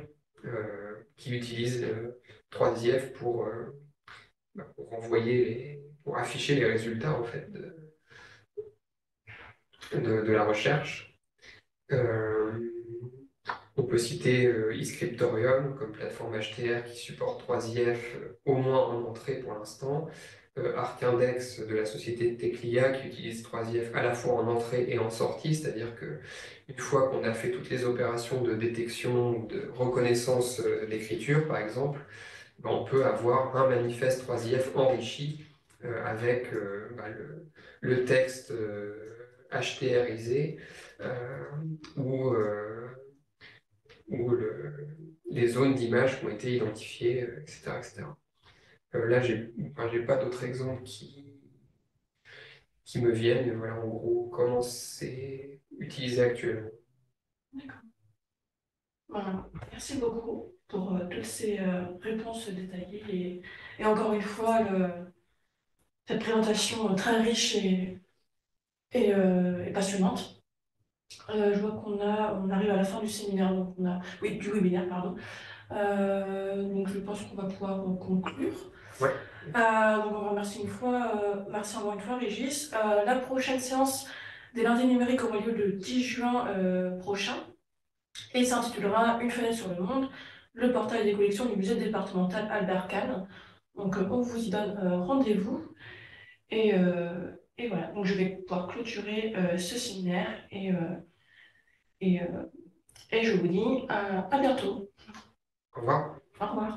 Speaker 2: qui utilise 3IF pour pour afficher les résultats en fait de la recherche. On peut citer eScriptorium comme plateforme HTR qui supporte 3IF au moins en entrée pour l'instant. ArcIndex de la société Teclia qui utilise 3IF à la fois en entrée et en sortie, c'est-à-dire que une fois qu'on a fait toutes les opérations de détection ou de reconnaissance d'écriture, par exemple, ben, on peut avoir un manifeste 3IF enrichi avec le texte HTRisé ou les zones d'image qui ont été identifiées, etc., etc. Là, j'ai pas d'autres exemples qui me viennent, mais voilà en gros comment c'est utilisé actuellement.
Speaker 1: D'accord. Voilà. Merci beaucoup pour toutes ces réponses détaillées et encore une fois cette présentation très riche et passionnante. Je vois on arrive à la fin du séminaire, donc oui, du webinaire, pardon. Donc je pense qu'on va pouvoir conclure.
Speaker 2: Ouais.
Speaker 1: Donc on remercie merci encore une fois, Régis. La prochaine séance des lundis numériques aura lieu le 10 juin prochain et s'intitulera Une fenêtre sur le monde, le portail des collections du musée départemental Albert Kahn. Donc on vous y donne rendez-vous et voilà. Donc je vais pouvoir clôturer ce séminaire et, euh, et je vous dis à bientôt.
Speaker 2: Au revoir.
Speaker 1: Au revoir.